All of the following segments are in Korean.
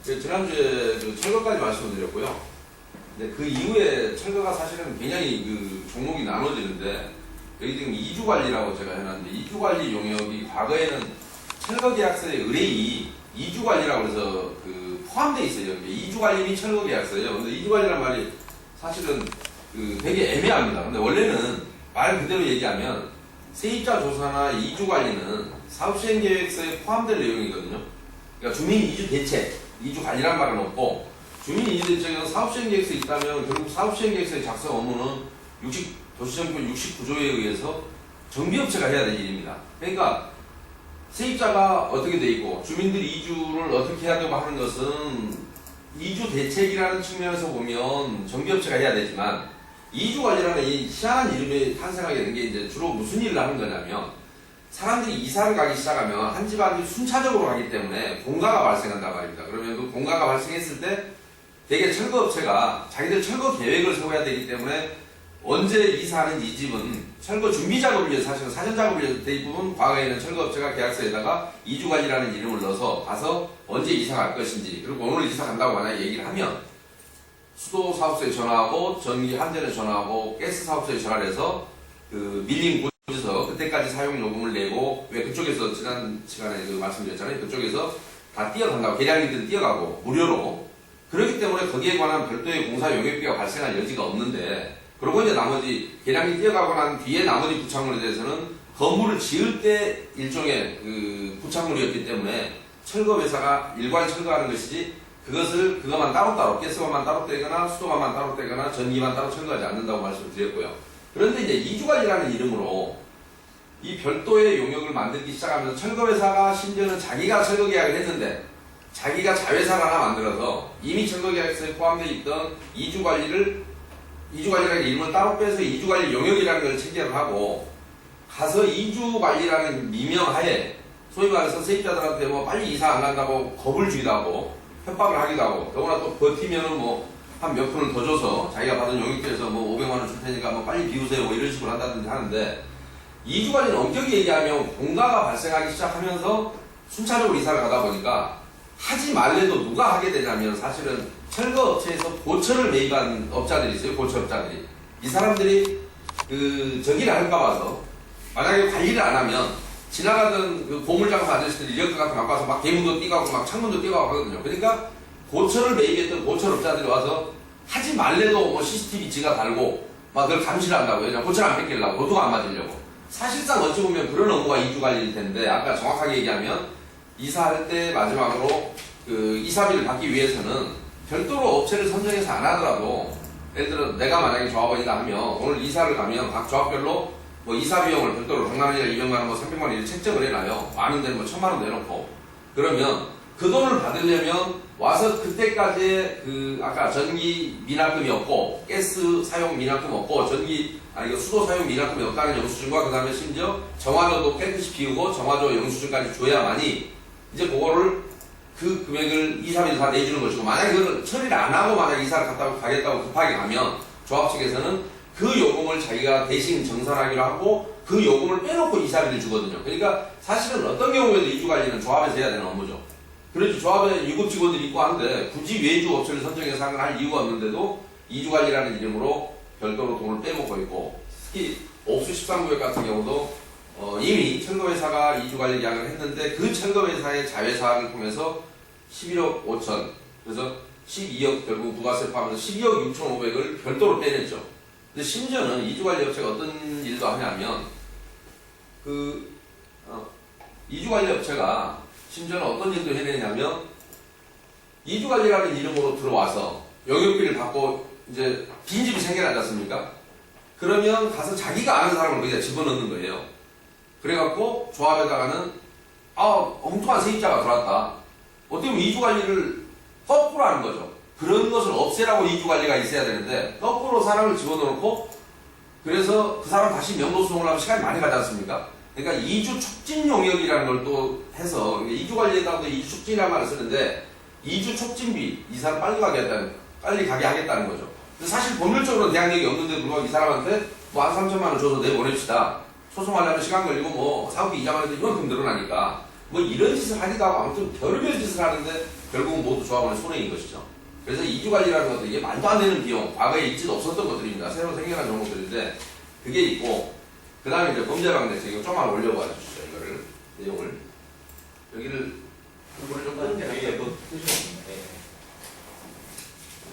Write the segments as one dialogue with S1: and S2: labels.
S1: 지난주에 그 철거까지 말씀을 드렸고요. 근데 그 이후에 철거가 사실은 굉장히 그 종목이 나눠지는데, 여기 지금 이주관리라고 제가 해놨는데, 이주관리 용역이 과거에는 철거계약서의 의뢰이 이주관리라고 해서 그 포함되어 있어요. 이주관리 및 철거계약서예요. 근데 이주관리란 말이 사실은 그 되게 애매합니다. 근데 원래는 말 그대로 얘기하면 세입자 조사나 이주관리는 사업시행계획서에 포함될 내용이거든요. 그러니까 주민 이주 대책, 이주 관리란 말은 없고, 주민 이주 대책은 사업시행계획서에 있다면 결국 사업시행계획서의 작성 업무는 도시정권 69조에 의해서 정비업체가 해야 될 일입니다. 그러니까 세입자가 어떻게 돼 있고 주민들 이주를 어떻게 해야 되고 하는 것은 이주 대책이라는 측면에서 보면 정비업체가 해야 되지만, 이주관리라는 이 희한한 이름이 탄생하게 된 게 이제 주로 무슨 일을 하는 거냐면, 사람들이 이사를 가기 시작하면 한 집안이 순차적으로 가기 때문에 공가가 발생한단 말입니다. 그러면 그 공가가 발생했을 때 대개 철거업체가 자기들 철거 계획을 세워야 되기 때문에 언제 이사하는 이 집은 철거 준비 작업을 위해서, 사실은 사전 작업을 위해서 대부분 과거에는 철거업체가 계약서에다가 이주관리라는 이름을 넣어서 가서 언제 이사 갈 것인지, 그리고 오늘 이사 간다고 만약에 얘기를 하면 수도 사업소에 전화하고 전기 한전에 전화하고 가스 사업소에 전화를 해서 그 밀린 고지서 그때까지 사용 요금을 내고, 왜 그쪽에서 지난 시간에 그 말씀드렸잖아요. 그쪽에서 다 뛰어간다고, 계량인들은 뛰어가고 무료로. 그렇기 때문에 거기에 관한 별도의 공사 용역비가 발생할 여지가 없는데, 그리고 이제 나머지 계량이 뛰어가고 난 뒤에 나머지 부착물에 대해서는 건물을 지을 때 일종의 그 부착물이었기 때문에 철거회사가 일괄 철거하는 것이지, 그것만 따로따로, 가스관만 따로 떼거나 수도관만 따로 떼거나 전기만 따로 철거하지 않는다고 말씀을 드렸고요. 그런데 이제 이주관리라는 이름으로 이 별도의 용역을 만들기 시작하면서 철거회사가 심지어는 자기가 철거계약을 했는데 자기가 자회사를 하나 만들어서 이미 철거계약서에 포함되어 있던 이주관리라는 이름을 따로 빼서 이주관리 용역이라는 걸 체결을 하고, 가서 이주관리라는 미명하에 소위 말해서 세입자들한테 뭐 빨리 이사 안 간다고 겁을 주기도 하고 협박을 하기도 하고, 더구나 또 버티면은 뭐 한 몇 푼을 더 줘서 자기가 받은 용역비에서 뭐 500만원 줄 테니까 뭐 빨리 비우세요 뭐 이런 식으로 한다든지 하는데, 이주관리는 엄격히 얘기하면 공가가 발생하기 시작하면서 순차적으로 이사를 가다 보니까 하지 말래도 누가 하게 되냐면, 사실은 철거업체에서 고철을 매입한 업자들이 있어요. 고철업자들이. 이 사람들이 그 저기를 할까 봐서, 만약에 관리를 안 하면 지나가던 그 고물장사 아저씨들이 리어카 같은 거 갖고 와서 막 대문도 띄가고 막 창문도 띄가고 하거든요. 그러니까 고철을 매입했던 고철업자들이 와서 하지 말래도 뭐 CCTV 지가 달고 막 그걸 감시를 한다고요. 그냥 고철 안 뺏기려고, 도둑 안 맞으려고. 사실상 어찌 보면 그런 업무가 이주관리일 텐데, 아까 정확하게 얘기하면 이사할 때 마지막으로 그 이사비를 받기 위해서는 별도로 업체를 선정해서 안 하더라도, 예를 들어 내가 만약에 조합원이다 하면 오늘 이사를 가면 각 조합별로 뭐 이사 비용을 별도로 100만원이나 200만원, 뭐 300만원 이렇게 책정을 해놔요. 많은 데는 뭐 1000만원 내놓고. 그러면 그 돈을 받으려면 와서 그때까지의 그 아까 전기 미납금이 없고 가스 사용 미납금 없고 수도 사용 미납금이 없다는 영수증과, 그 다음에 심지어 정화조도 깨끗이 비우고 정화조 영수증까지 줘야만이 이제 그거를 그 금액을 2, 3일 다 내주는 것이고, 만약에 그걸 처리를 안 하고 만약에 이사를 가겠다고 급하게 가면 조합 측에서는 그 요금을 자기가 대신 정산하기로 하고 그 요금을 빼놓고 이사비를 주거든요. 그러니까 사실은 어떤 경우에도 이주관리는 조합에서 해야 되는 업무죠. 그렇지, 조합에 유급 직원들이 있고 하는데 굳이 외주 업체를 선정해서 할 이유가 없는데도 이주관리라는 이름으로 별도로 돈을 빼먹고 있고, 특히 옥수 13구역 같은 경우도 이미 철거회사가 이주관리 계약을 했는데 그 철거회사의 자회사를 통해서 11억 5천, 그래서 12억, 결국 부가세 포함해서 12억 6,500을 별도로 빼냈죠. 근데 심지어는 이주관리업체가 어떤 일도 하냐면, 이주관리업체가 심지어는 어떤 일도 해내냐면, 이주관리라는 이름으로 들어와서 용역비를 받고 이제 빈집이 생겨나지 않습니까? 그러면 가서 자기가 아는 사람을 거기다 집어넣는 거예요. 그래갖고 조합에다가는 엉뚱한 세입자가 들어왔다. 어떻게 보면 이주관리를 거꾸로 하는 거죠. 그런 것을 없애라고 이주관리가 있어야 되는데 거꾸로 사람을 집어넣고, 그래서 그 사람 다시 명도수송을 하면 시간이 많이 가지 않습니까? 그러니까 이주 촉진 용역이라는 걸 또 해서, 이주관리에다가도 이주 촉진이라는 말을 쓰는데 이주 촉진비, 이 사람 빨리 가게 하겠다는 거죠. 사실 법률적으로 대항력이 없는데 불구하고 이 사람한테 뭐 한 3천만 원 줘서 내보냅시다. 소송하려면 시간 걸리고 뭐 사업비 이자만 해도 이만큼 늘어나니까 뭐 이런 짓을 하기도 하고, 아무튼 별별 짓을 하는데 결국은 모두 조합원의 손해인 것이죠. 그래서 이주 관리라는 것도 이게 말도 안 되는 비용, 과거에 있지도 없었던 것들입니다. 새로 생겨난 종목들인데 그게 있고, 그 다음에 이제 범죄 예방 대책, 이거 좀만 올려봐 주시죠. 이거를 내용을 여기를 이거를 좀
S2: 위에
S1: 더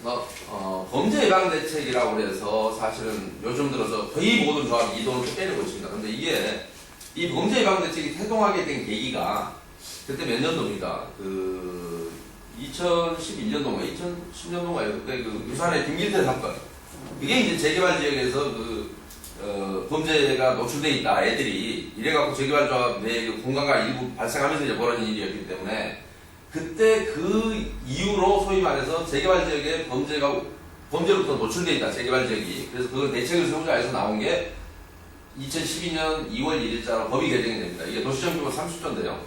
S2: 뭐
S1: 범죄 예방 대책이라고 해서 사실은 요즘 들어서 거의 모든 조합이 이 돈을 또 빼내고 있습니다. 근데 이게 이 범죄 예방 대책이 태동하게 된 계기가 그때 몇 년도입니다. 그 2011년도인가 2010년도인가요? 그때 그 유산의 김길태 사건. 이게 이제 재개발 지역에서 범죄가 노출돼 있다. 애들이 이래갖고 재개발 조합 내 공간과 일부 발생하면서 이제 벌어진 일이었기 때문에 그때 그 이후로 소위 말해서 재개발 지역에 범죄로부터 노출돼 있다. 재개발 지역이. 그래서 그 대책을 세우자 해서 나온 게 2012년 2월 1일자로 법이 개정이 됩니다. 이게 도시정 규모 30조인데요.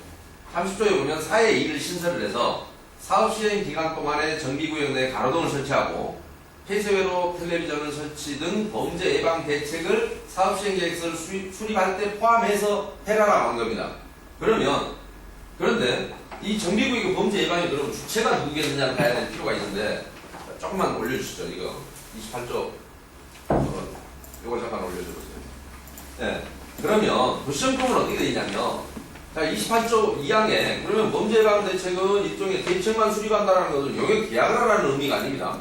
S1: 30조에 보면 4의 1을 신설을 해서 사업 시행 기간 동안에 정비구역 내에 가로등을 설치하고 폐쇄회로 텔레비전을 설치 등 범죄 예방 대책을 사업 시행 계획서를 수립할 때 포함해서 해라라고 한 겁니다. 그런데 이 정비구역의 범죄 예방이 그러면 주체가 누구겠느냐를 봐야 될 필요가 있는데, 조금만 올려주시죠. 이거 28조 이걸 잠깐 올려줘보세요. 네. 그러면 도시정법은 어떻게 되냐면, 자 28조 2항에 그러면 범죄 예방 대책은 일종의 대책만 수립한다는 것은 용역 계약을 하라는 의미가 아닙니다.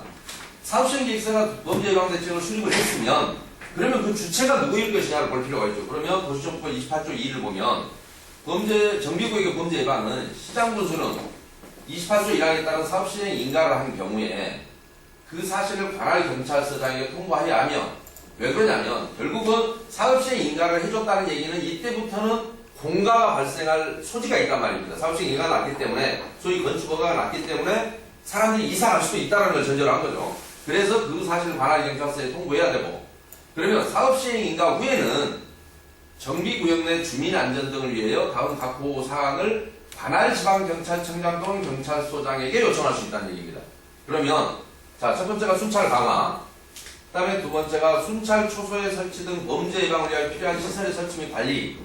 S1: 사업시행 계획서가 범죄 예방 대책을 수립을 했으면 그러면 그 주체가 누구일 것이냐를 볼 필요가 있죠. 그러면 도시정법 28조 2를 보면 정비구역의 범죄 예방은 시장군수는 28조 1항에 따른 사업시행 인가를 한 경우에 그 사실을 관할 경찰서장에게 통보하여야 하며, 왜 그러냐면 결국은 사업시행 인가를 해줬다는 얘기는 이때부터는 공가가 발생할 소지가 있단 말입니다. 사업시행 인가가 났기 때문에, 소위 건축허가가 났기 때문에 사람들이 이사 갈 수도 있다는 걸 전제로 한 거죠. 그래서 그 사실을 관할 경찰서에 통보해야 되고, 그러면 사업시행 인가 후에는 정비구역 내 주민 안전 등을 위하여 다음 각 보호 사항을 관할 지방경찰청장 또는 경찰서장에게 요청할 수 있다는 얘기입니다. 그러면 자, 첫 번째가 순찰 강화, 그 다음에 두 번째가 순찰 초소에 설치 등 범죄 예방을 위하여 필요한 시설의 설치 및 관리,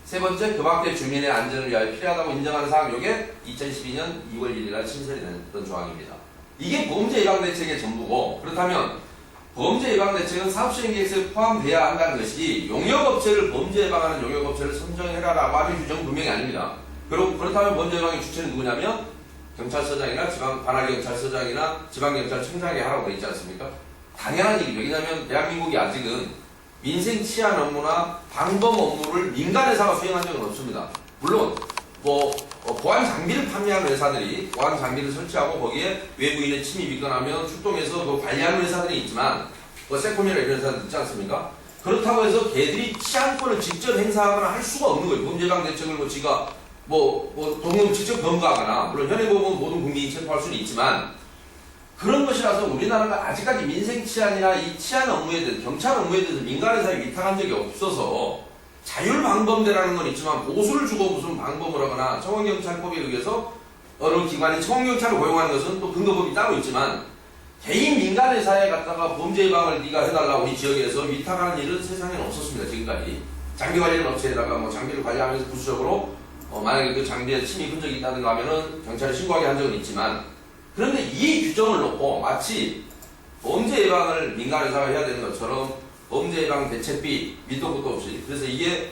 S1: 세 번째 그 밖의 주민의 안전을 위하여 필요하다고 인정하는 사항, 요게 2012년 2월 1일 신설이 됐던 조항입니다. 이게 범죄 예방 대책의 전부고, 그렇다면 범죄 예방 대책은 사업시행 계획서에 포함돼야 한다는 것이 용역업체를 범죄 예방하는 용역업체를 선정해라라고 하는 규정은 분명히 아닙니다. 그렇다면 범죄 예방의 주체는 누구냐면 경찰서장이나 관할경찰서장이나 지방경찰청장이 하라고 되어 있지 않습니까? 당연한 얘기죠. 왜냐하면 대한민국이 아직은 민생 치안 업무나 방범 업무를 민간 회사가 수행한 적은 없습니다. 물론 보안 장비를 판매하는 회사들이 보안 장비를 설치하고 거기에 외부인의 침입이 있거나 출동해서 관리하는 회사들이 있지만, 세콤이나 이런 회사들 있지 않습니까? 그렇다고 해서 걔들이 치안권을 직접 행사하거나 할 수가 없는 거예요. 범죄 예방 대책을 지가 동물 직접 검거하거나, 물론 현행법은 모든 국민이 체포할 수는 있지만, 그런 것이라서 우리나라가 아직까지 민생 치안이나 이 치안 업무에 대해서, 경찰 업무에 대해서 민간 회사에 위탁한 적이 없어서, 자율방범대라는 건 있지만 보수를 주고 무슨 방범을 하거나, 청원경찰법에 의해서 어느 기관이 청원경찰을 고용하는 것은 또 근거법이 따로 있지만, 개인 민간 회사에 갔다가 범죄 예방을 네가 해달라고 우리 지역에서 위탁하는 일은 세상에는 없었습니다. 지금까지 장비 관리하는 업체에다가 장비를 관리하면서 부수적으로 만약에 그 장비에 침입 흔적이 있다든가 하면은 경찰에 신고하게 한 적은 있지만, 그런데 이 규정을 놓고 마치 범죄 예방을 민간 회사가 해야 되는 것처럼 범죄 예방 대책비 밑도 끝도 없이, 그래서 이게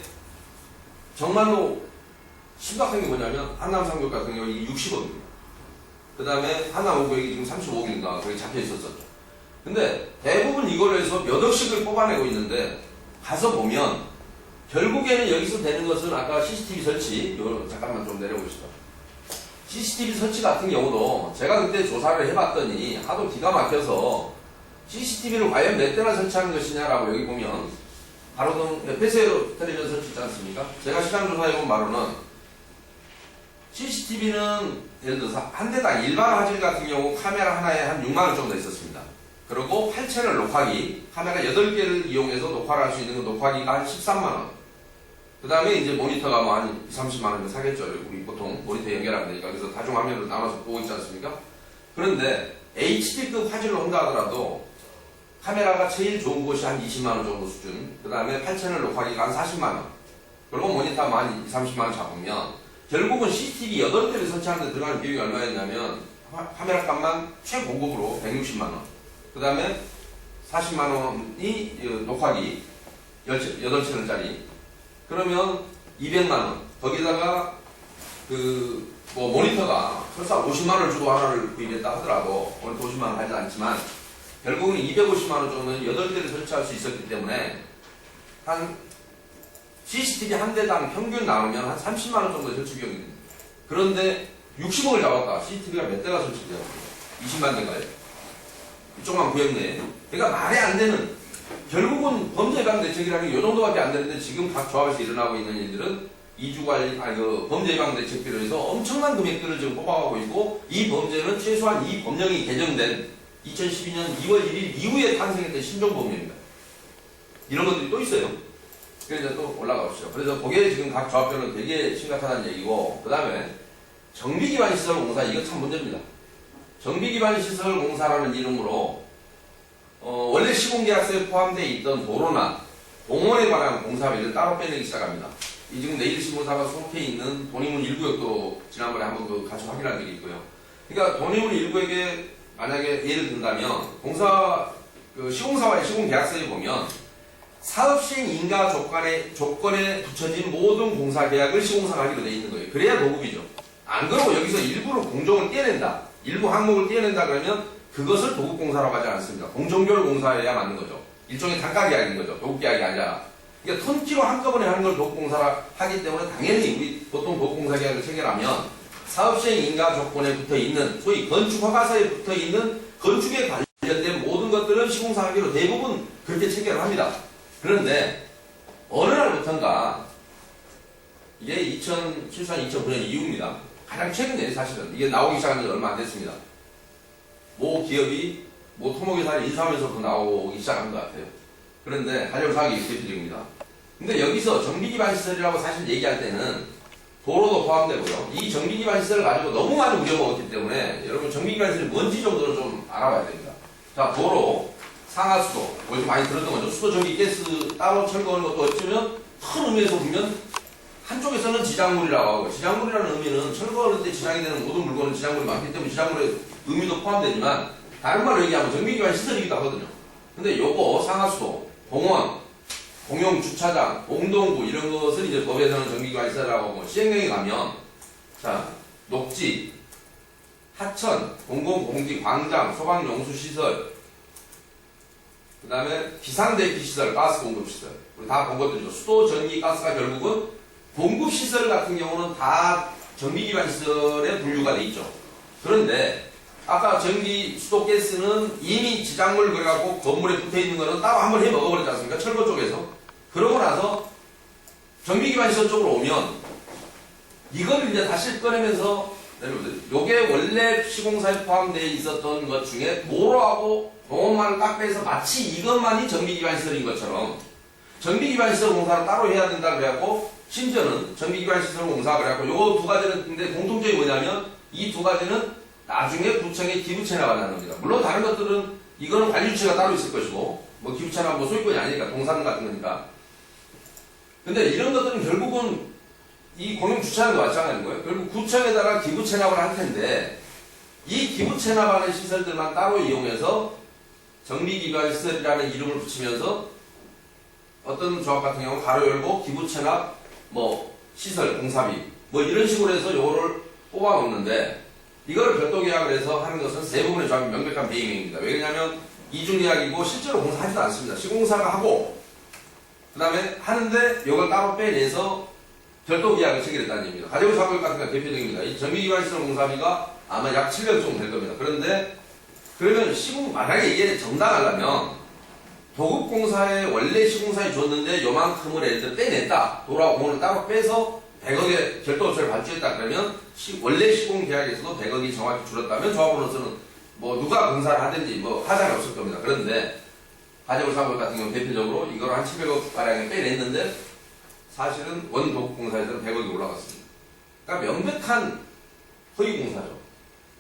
S1: 정말로 심각한 게 뭐냐면 한남상륙 같은 경우 이게 60억입니다. 그 다음에 하나오구역이 지금 35억인가 거기 잡혀 있었었죠. 근데 대부분 이걸로 해서 몇 억씩을 뽑아내고 있는데, 가서 보면 결국에는 여기서 되는 것은 아까 CCTV 설치, 이거 잠깐만 좀 내려보시죠. CCTV 설치 같은 경우도 제가 그때 조사를 해봤더니 하도 기가 막혀서 CCTV를 과연 몇 대나 설치하는 것이냐라고 여기 보면 가로등 폐쇄로 텔레비전 설치 있지 않습니까? 제가 시간 조사해본 바로는 CCTV는 예를 들어서 한 대당 일반 화질 같은 경우 카메라 하나에 한 6만원 정도 있었습니다. 그리고 8채널 녹화기, 카메라 8개를 이용해서 녹화를 할 수 있는 그 녹화기가 한 13만원. 그 다음에 이제 모니터가 한 20, 30만원 사겠죠. 우리 보통 모니터 연결하면 되니까. 그래서 다중화면으로 나눠서 보고 있지 않습니까? 그런데 HD급 화질로 한다 하더라도 카메라가 제일 좋은 곳이 한 20만원 정도 수준, 그 다음에 8채널 녹화기가 한 40만원, 그리고 모니터만 한 20, 30만원 잡으면 결국은 CCTV 8대를 설치하는 데 들어가는 비용이 얼마였냐면 카메라 값만 최고급으로 160만 원. 그 다음에 40만 원이 녹화기 8채널짜리. 그러면 200만 원. 거기다가 뭐 모니터가 설사 50만 원을 주고 하나를 구입했다 하더라도 모니터 50만 원 하지 않지만 결국은 250만 원 정도는 8대를 설치할 수 있었기 때문에 한 CCTV 한 대당 평균 나오면 한 30만 원 정도 설치 비용이 됩니다. 그런데 60억을 잡았다. CCTV가 몇 대가 설치돼요? 20만 대인가요? 이쪽만 구했네. 그러니까 말이 안 되는, 결국은 범죄 예방 대책이라는 게 이 정도밖에 안 되는데 지금 각 조합에서 일어나고 있는 일들은 범죄 예방 대책비로 해서 엄청난 금액들을 지금 뽑아가고 있고, 이 범죄는 최소한 이 법령이 개정된 2012년 2월 1일 이후에 탄생했던 신종범죄입니다. 이런 것들이 또 있어요. 그래서 이제 또 올라가보시죠. 그래서 그게 지금 각 조합별로 되게 심각하다는 얘기고, 그 다음에 정비기반시설공사, 이거 참 문제입니다. 정비기반시설공사라는 이름으로 원래 시공계약서에 포함되어 있던 도로나 공원에 관한 공사비를 따로 빼내기 시작합니다. 이 지금 내일신문사가 속해 있는 돈이문 1구역도 지난번에 한번 같이 확인한 적이 있고요. 그러니까 돈이문 1구역에 만약에 예를 든다면 시공사와의 시공계약서에 보면 사업시행 인가 조건에 붙여진 모든 공사계약을 시공사가 하기로 되어 있는 거예요. 그래야 도급이죠. 안 그러고 여기서 일부러 공정을 떼낸다, 일부 항목을 떼낸다 그러면 그것을 도급공사라고 하지 않습니다. 공정별 공사여야 맞는 거죠. 일종의 단가계약인 거죠. 도급계약이 아니라. 그러니까 턴키로 한꺼번에 하는 걸 도급공사라 하기 때문에 당연히 우리 보통 도급공사계약을 체결하면 사업시행 인가 조건에 붙어있는 소위 건축허가서에 붙어있는 건축에 관련된 모든 것들은 시공사 하기로 대부분 그렇게 체결을 합니다. 그런데 어느 날부턴가 이게 2009년 이후입니다. 가장 최근에 사실은 이게 나오기 시작한 지 얼마 안 됐습니다. 모 기업이 모 토목회사를 인수하면서부터 나오기 시작한 것 같아요. 그런데 가격 사항이 대표적입니다. 근데 여기서 정비기반시설이라고 사실 얘기할 때는 도로도 포함되고요. 이 정비기반시설을 가지고 너무 많이 우려먹었기 때문에 여러분 정비기반시설이 뭔지 정도는 좀 알아봐야 됩니다. 자, 도로, 상하수도, 어디서 많이 들었던 거죠. 수도, 전기, 가스 따로 철거하는 것도 어쩌면 큰 의미에서 보면 한쪽에서는 지작물이라고 하고, 지작물이라는 의미는 철거할 때 지장이 되는 모든 물건은 지작물이 많기 때문에 지작물의 의미도 포함되지만 다른 말로 얘기하면 정비기반 시설이기도 하거든요. 근데 요거 상하수도, 공원, 공용주차장, 공동구 이런 것을 이제 법에서는 정비기반 시설이라고 하고, 시행령에 가면 자, 녹지, 하천, 공공공지, 광장, 소방용수시설, 그 다음에 비상대피시설, 가스공급시설, 우리 다 본 것들이죠. 수도, 전기, 가스가 결국은 공급시설 같은 경우는 다 정비기반시설에 분류가 돼 있죠. 그런데 아까 전기, 수도, 가스는 이미 지작물 그래갖고 건물에 붙어있는 거는 따로 한번 해 먹어버렸지 않습니까? 철거 쪽에서. 그러고 나서 정비기반시설 쪽으로 오면 이걸 이제 다시 꺼내면서 요게 원래 시공사에 포함되어 있었던 것 중에 도로하고 공원만을 딱 빼서 마치 이것만이 정비기반시설인 것처럼 정비기반시설 공사를 따로 해야 된다 그래갖고, 심지어는 정비기반시설 공사 그래갖고 요 두 가지는 근데 공통점이 뭐냐면 이 두 가지는 나중에 구청에 기부채 나가는 겁니다. 물론 다른 것들은 이거는 관리주체가 따로 있을 것이고, 뭐 기부채나 뭐 소유권이 아니니까 동산 같은 거니까. 근데 이런 것들은 결국은 이 공용주차장도 마찬가지인 거예요. 결국 구청에다가 기부채 납을 할 텐데 이 기부채 납하는 시설들만 따로 이용해서 정비기반시설이라는 이름을 붙이면서 어떤 조합 같은 경우는 가로 열고 기부채납 뭐 시설 공사비 뭐 이런 식으로 해서 요거를 뽑아 놓는데, 이거를 별도 계약을 해서 하는 것은 세 부분의 조합이 명백한 배임행위입니다. 왜냐하면 이중 계약이고 실제로 공사하지도 않습니다. 시공사가 하고 그 다음에 하는데 이걸 따로 빼내서 별도 계약을 체결했다는 얘기입니다. 가재구 사고 같은 게 대표적입니다. 이 정비기반시설 공사비가 아마 약 700억 정도 될 겁니다. 그런데 그러면 만약에 이게 정당하려면 도급공사에 원래 시공사에 줬는데 요만큼을 예를 들어 빼냈다. 도로하고 공원을 따로 빼서 100억의 별도업체를 발주했다. 그러면 원래 시공계약에서도 100억이 정확히 줄었다면 조합으로서는 뭐 누가 공사를 하든지 뭐 하자는 없을 겁니다. 그런데 가재구 사고 같은 경우 대표적으로 이걸 한 700억 가량에 빼냈는데 사실은 원도급공사에서는 100억이 올라갔습니다. 그러니까 명백한 허위공사죠.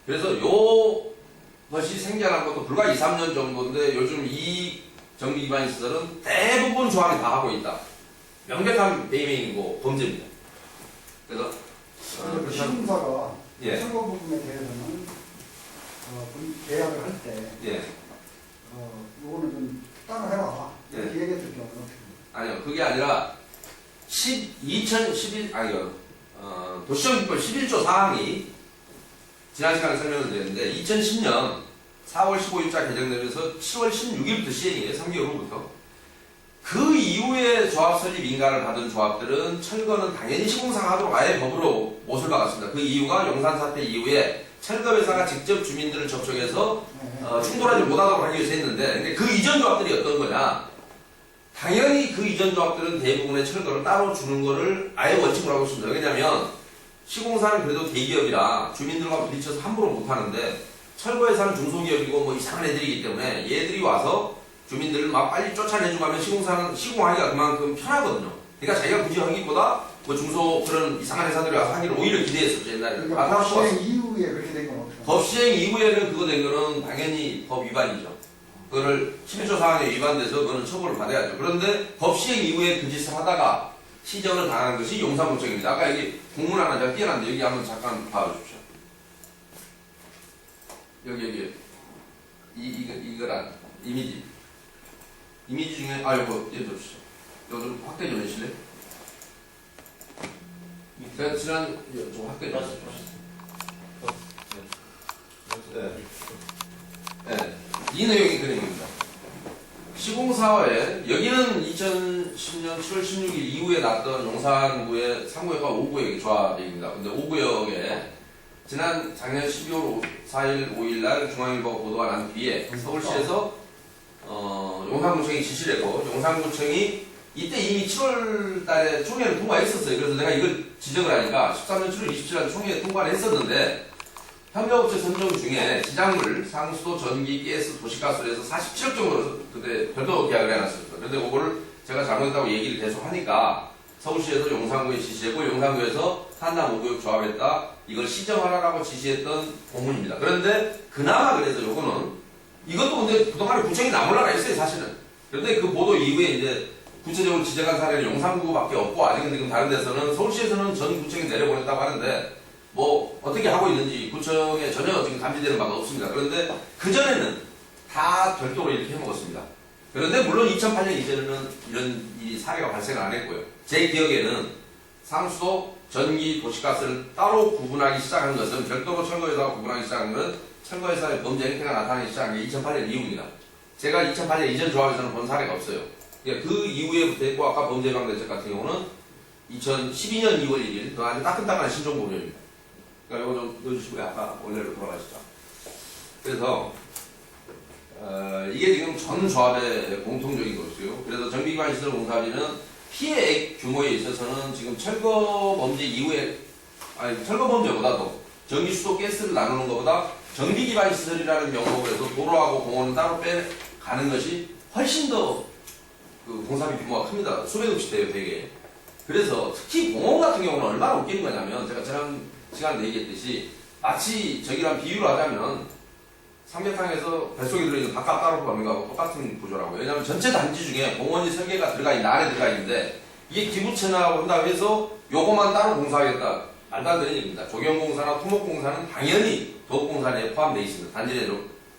S1: 그래서 요것이 생겨난 것도 불과 2, 3년 정도인데 요즘 이 정비기반시설은 대부분 조합이 다 하고 있다. 명백한 배임행위고 범죄입니다. 그래서
S3: 시공사가
S1: 예.
S3: 철거 부분에 대해서는 계약을 할 때,
S1: 예.
S3: 요거는 좀 따로 해라.
S1: 예.
S3: 이렇게 얘기했을 경우는 어떻게 됩니까?
S1: 아니요, 그게 아니라 2011, 도시정비법 11조 사항이 지난 시간에 설명을 드렸는데 2010년 4월 15일자 개정되면서 7월 16일부터 시행이에요. 3개월 후부터. 그 이후에 조합 설립 인가를 받은 조합들은 철거는 당연히 시공사가 하도록 아예 법으로 못을 박았습니다. 그 이유가 용산 사태 이후에 철거회사가 직접 주민들을 접촉해서 충돌하지 못하도록 하기 위해서 했는데 근데 그 이전 조합들이 어떤 거냐? 당연히 그 이전 조합들은 대부분의 철거를 따로 주는 거를 아예 원칙으로 하고 있습니다. 왜냐하면 시공사는 그래도 대기업이라 주민들과 부딪혀서 함부로 못하는데 철거회사는 중소기업이고 뭐 이상한 애들이기 때문에 얘들이 와서 주민들을 막 빨리 쫓아내주고 하면 시공사는 시공하기가 그만큼 편하거든요. 그러니까 자기가 굳이 하기보다 뭐 중소 그런 이상한 회사들이 와서 하기를 오히려 기대했었죠. 옛날에.
S3: 그러니까 법 시행 이후에 그렇게 된 건 어떻게
S1: 법 시행 이후에는 그거 된 거는 당연히 법 위반이죠. 그거를 11조 사항에 위반돼서 그거는 처벌을 받아야죠. 그런데 법 시행 이후에 그 짓을 하다가 시정을 당한 것이 용산구청입니다. 아까 여기 공문 하나 제가 띄어놨는데 여기 한번 잠깐 봐주십시오. 여기 이거란 이미지 중에 요거 띄워주시죠. 이거 좀 확대 좀 해주실래요? 제가 지난 좀 확대 좀 해주시죠. 네. 이 내용이 그 내용입니다. 시공사와의 여기는 2010년 7월 16일 이후에 났던 용산구의 3구역과 5구역의 조합입니다. 근데 5구역에 지난 작년 12월 4일, 5일 날 중앙일보 보도가 난 뒤에 서울시에서 용산구청이 지시를 했고 용산구청이 이때 이미 7월 달에 총회를 통과했었어요. 그래서 내가 이걸 지적을 하니까 13년 7월 27일 날 총회에 통과를 했었는데 현대업체 선정 중에 지작물, 상수도, 전기, 가스, 도시가스로 해서 47억 정도로 그때 별도 계약을 해놨었어요. 그런데 그거를 제가 잘못했다고 얘기를 계속 하니까 서울시에서 용산구에 지시했고 용산구에서 한남 5구역 조합했다. 이걸 시정하라고 지시했던 공문입니다. 그런데 그나마 그래서 요거는 이것도 근데 그동안에 구청이 나몰라가 있어요 사실은. 그런데 그 보도 이후에 이제 구체적으로 지적한 사례는 용산구밖에 없고 아직은 지금 다른 데서는 서울시에서는 전 구청이 내려보냈다고 하는데 뭐 어떻게 하고 있는지 구청에 전혀 지금 감지되는 바가 없습니다. 그런데 그전에는 다 별도로 이렇게 해먹었습니다. 그런데 물론 2008년 이전에는 이런 이 사례가 발생을 안 했고요. 제 기억에는 상수도, 전기, 도시가스를 따로 구분하기 시작한 것은 별도로 철거회사와 구분하기 시작한 것은 철거회사의 범죄 행태가 나타나기 시작한 게 2008년 이후입니다. 제가 2008년 이전 조합에서는 본 사례가 없어요. 그 이후에부터 했고 아까 범죄예방대책 같은 경우는 2012년 2월 1일 그 아주 따끈따끈한 신종법률입니다. 그러니까 이거 좀 넣어주시고요. 아까 원래로 돌아가시죠. 그래서 이게 지금 전 조합의 공통적인 것이고요. 그래서 정비기반시설 공사비는 피해액 규모에 있어서는 지금 철거 범죄 이후에 철거 범죄보다도 전기, 수도, 가스를 나누는 것보다 정비기반시설이라는 명목으로 해서 도로하고 공원은 따로 빼가는 것이 훨씬 더 그 공사비 규모가 큽니다. 수백억씩 돼요, 되게. 그래서 특히 공원 같은 경우는 얼마나 웃기는 거냐면 제가 지난 시간에 얘기했듯이 마치 저기랑 비유를 하자면 삼계탕에서 뱃속에 들어있는 바깥 따로 먹는 거하고 똑같은 구조라고요. 왜냐하면 전체 단지 중에 공원이 설계가 들어가 있는 안에 들어가 있는데 이게 기부채납하고 한다고 해서 요거만 따로 공사하겠다. 말도 안 되는 얘기입니다. 조경공사나 토목공사는 당연히 도급공사 내에 포함되어 있습니다. 단지 내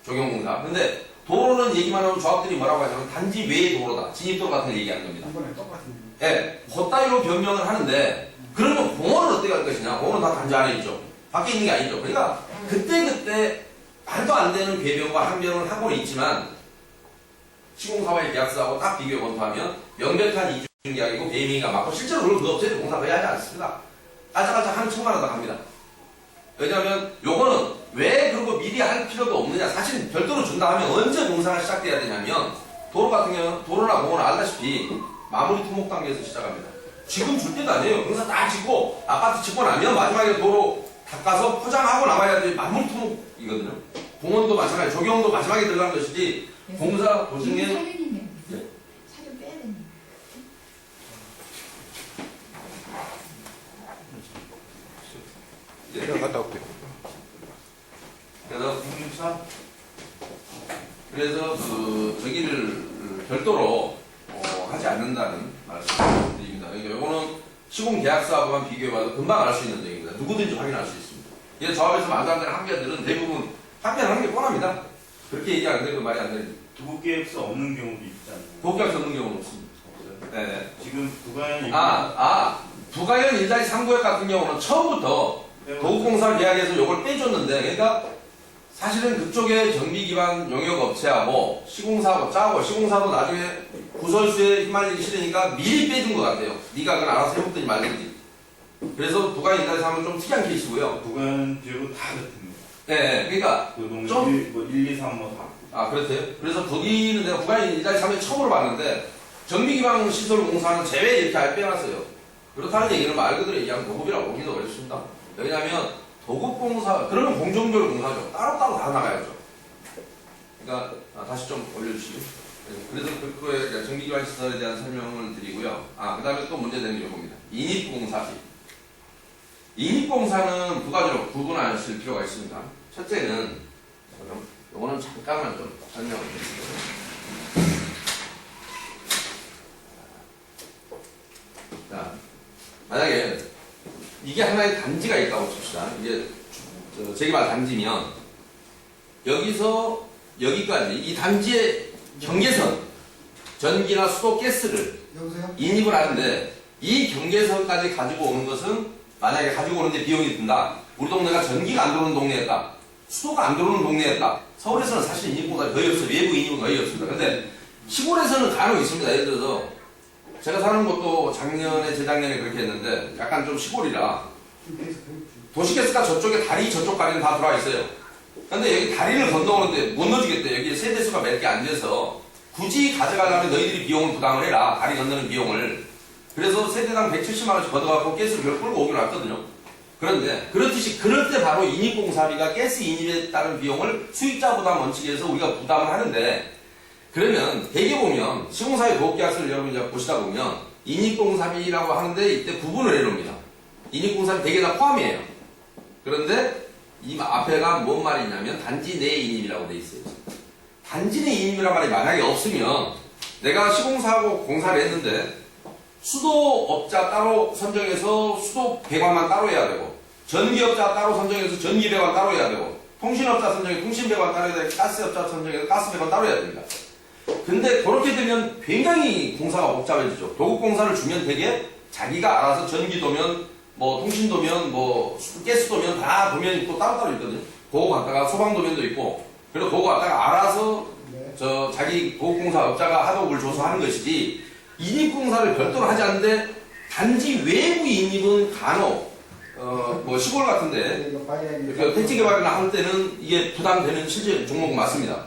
S1: 조경공사. 근데 도로는 얘기만 하면 조합들이 뭐라고 하냐면 단지 외의 도로다. 진입도로 같은 걸 얘기하는 겁니다.
S3: 이번에 똑같은
S1: 예, 그따위로 변명을 하는데 그러면 공원은 어떻게 할 것이냐? 공원은 다 단지 안에 있죠. 밖에 있는 게 아니죠. 그러니까 그때 말도 안 되는 궤변과 항변을 하고는 있지만 시공사와의 계약서하고 딱 비교해 검토하면 명백한 이중 계약이고 배임행위가 맞고 실제로 그 업체도 공사 거의 하지 않습니다. 깔짝깔짝 하면 1,000만 원 더 갑니다. 왜냐하면 요거는 왜 그런 거 미리 할 필요도 없느냐. 사실 별도로 준다 하면 언제 공사가 시작돼야 되냐면 도로 같은 경우는 도로나 공원은 알다시피 마무리 토목 단계에서 시작합니다. 지금 줄 때도 아니에요. 공사 딱 짓고 아파트 짓고 나면 마지막에 도로 닦아서 포장하고 나와야지 마무리 토목이거든요. 공원도 마찬가지, 조경도 마지막에 들어가는 것이지 공사 도중에
S4: 사륜이네요. 사륜 빼야 되네요.
S1: 제가 갔다 올게요. 그래서 저기를 별도로 하지 않는다는 말씀드립니다. 그러니까 이거는 시공 계약서하고만 비교해봐도 금방 알 수 있는 점입니다. 누구든지 확인할 수 있습니다. 이 조합에서 만들어낸 항변들은 대부분 답변하는 게 뻔합니다. 그렇게 얘기 안 되면 말이 안 되는.
S5: 도급 계획서 없는 경우도 있잖아요.
S1: 도급계약서 없는 경우는 없습니다.
S5: 없어요.
S1: 네.
S5: 지금 부가연
S1: 부가연 1-3구역 같은 경우는 처음부터 도급공사 계약에서 이걸 빼줬는데, 그러니까 사실은 그쪽에 정비기반 용역업체하고 시공사하고 짜고, 시공사도 나중에 구설수에 휘말리기 싫으니까 미리 빼준 것 같아요. 네가 그건 알아서 해먹더니 말든지. 그래서 부가연 1-3은 좀 특이한 케이스고요.
S5: 부가연 지역은 다 같습니다.
S1: 네, 그러니까
S5: 그 동네
S1: 좀-
S5: 뭐 1, 2, 3, 뭐 다.
S1: 그렇대요. 그래서 거기는 내가 부가연 1-3에 처음으로 봤는데 정비기반 시설공사는 제외 이렇게 아예 빼놨어요. 그렇다는 얘기는 말 그대로 얘기하면 도급이라고 보기도 어렵습니다. 왜냐하면 도급공사, 그러면 공정별 공사죠. 따로따로 다 나가야죠. 그러니까 다시 좀 올려주시죠. 그래서 그거에 정비기반 시설에 대한 설명을 드리고요. 그 다음에 또 문제되는 게 이겁니다. 인입공사비. 인입공사는 두 가지로 구분하실 필요가 있습니다. 첫째는, 이거는 잠깐만 좀 설명을 드리겠습니다. 자, 만약에 이게 하나의 단지가 있다고 칩시다. 이게 재개발 단지면 여기서 여기까지 이 단지의 경계선, 전기나 수도, 가스를
S3: 여보세요?
S1: 인입을 하는데 이 경계선까지 가지고 오는 것은 만약에 가지고 오는데 비용이 든다. 우리 동네가 전기가 안 들어오는 동네였다. 수도가 안 들어오는 동네였다. 서울에서는 사실 인입보다 거의 없어요. 외부 인입은 거의 없습니다. 근데 시골에서는 간혹 있습니다. 예를 들어서 제가 사는 곳도 작년에 재작년에 그렇게 했는데 약간 좀 시골이라 도시가스가 저쪽에 다리 저쪽 가리는 다 들어와 있어요. 근데 여기 다리를 건너오는데 못 넣어주겠대. 여기 세대수가 몇 개 안 돼서 굳이 가져가려면 너희들이 비용을 부담을 해라. 다리 건너는 비용을. 그래서 세대당 170만 원씩 걷어갖고 가스를 별 끌고 오기로 했거든요. 그런데 그렇듯이 그럴 때 바로 인입공사비가 가스 인입에 따른 비용을 수익자 부담 원칙에서 우리가 부담을 하는데, 그러면 대개 보면 시공사의 도급계약서를 여러분 이제 보시다 보면 인입공사비라고 하는데 이때 구분을 해놓습니다. 인입공사비 대개 다 포함이에요. 그런데 이 앞에가 뭔 말이냐면 단지 내 인입이라고 돼 있어요. 단지 내 인입이란 말이 만약에 없으면 내가 시공사하고 공사를 했는데 수도업자 따로 선정해서 수도 배관만 따로 해야 되고, 전기업자 따로 선정해서 전기 배관 따로 해야 되고, 통신업자 선정해서 통신 배관 따로 해야 되고, 가스업자 선정해서 가스 배관 따로 해야 됩니다. 근데 그렇게 되면 굉장히 공사가 복잡해지죠. 도급공사를 주면 되게 자기가 알아서 전기도면, 뭐 통신도면, 뭐 가스도면 다 도면이 또 따로따로 있거든요. 그거 갖다가 소방도면도 있고, 그리고 그거 갖다가 알아서 자기 도급공사업자가 하도급을 줘서 하는 것이지, 인입공사를 별도로 하지 않는데 단지 외부 인입은 간혹 뭐 시골 같은데 택지 개발이나 할 때는 이게 부담되는 실제 종목은 맞습니다.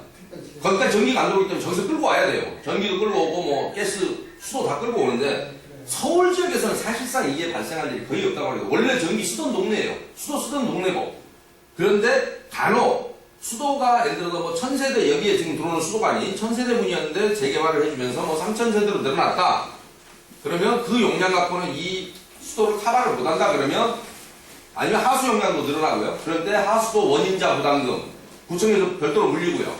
S1: 거기까지 전기가 안 들어오기 때문에 저기서 끌고 와야 돼요. 전기도 끌고 오고 뭐 가스, 수도 다 끌고 오는데 서울 지역에서는 사실상 이게 발생할 일이 거의 없다고 해요. 원래 전기 쓰던 동네예요. 수도 쓰던 동네고. 그런데 간혹 수도가 예를 들어서 뭐 1000세대, 여기에 지금 들어오는 수도가 아닌 1000세대분이었는데 재개발을 해주면서 뭐 3000세대로 늘어났다. 그러면 그 용량 갖고는 이 수도를 커버를 못한다 그러면, 아니면 하수 용량도 늘어나고요. 그런데 하수도 원인자 부담금 구청에서 별도로 물리고요.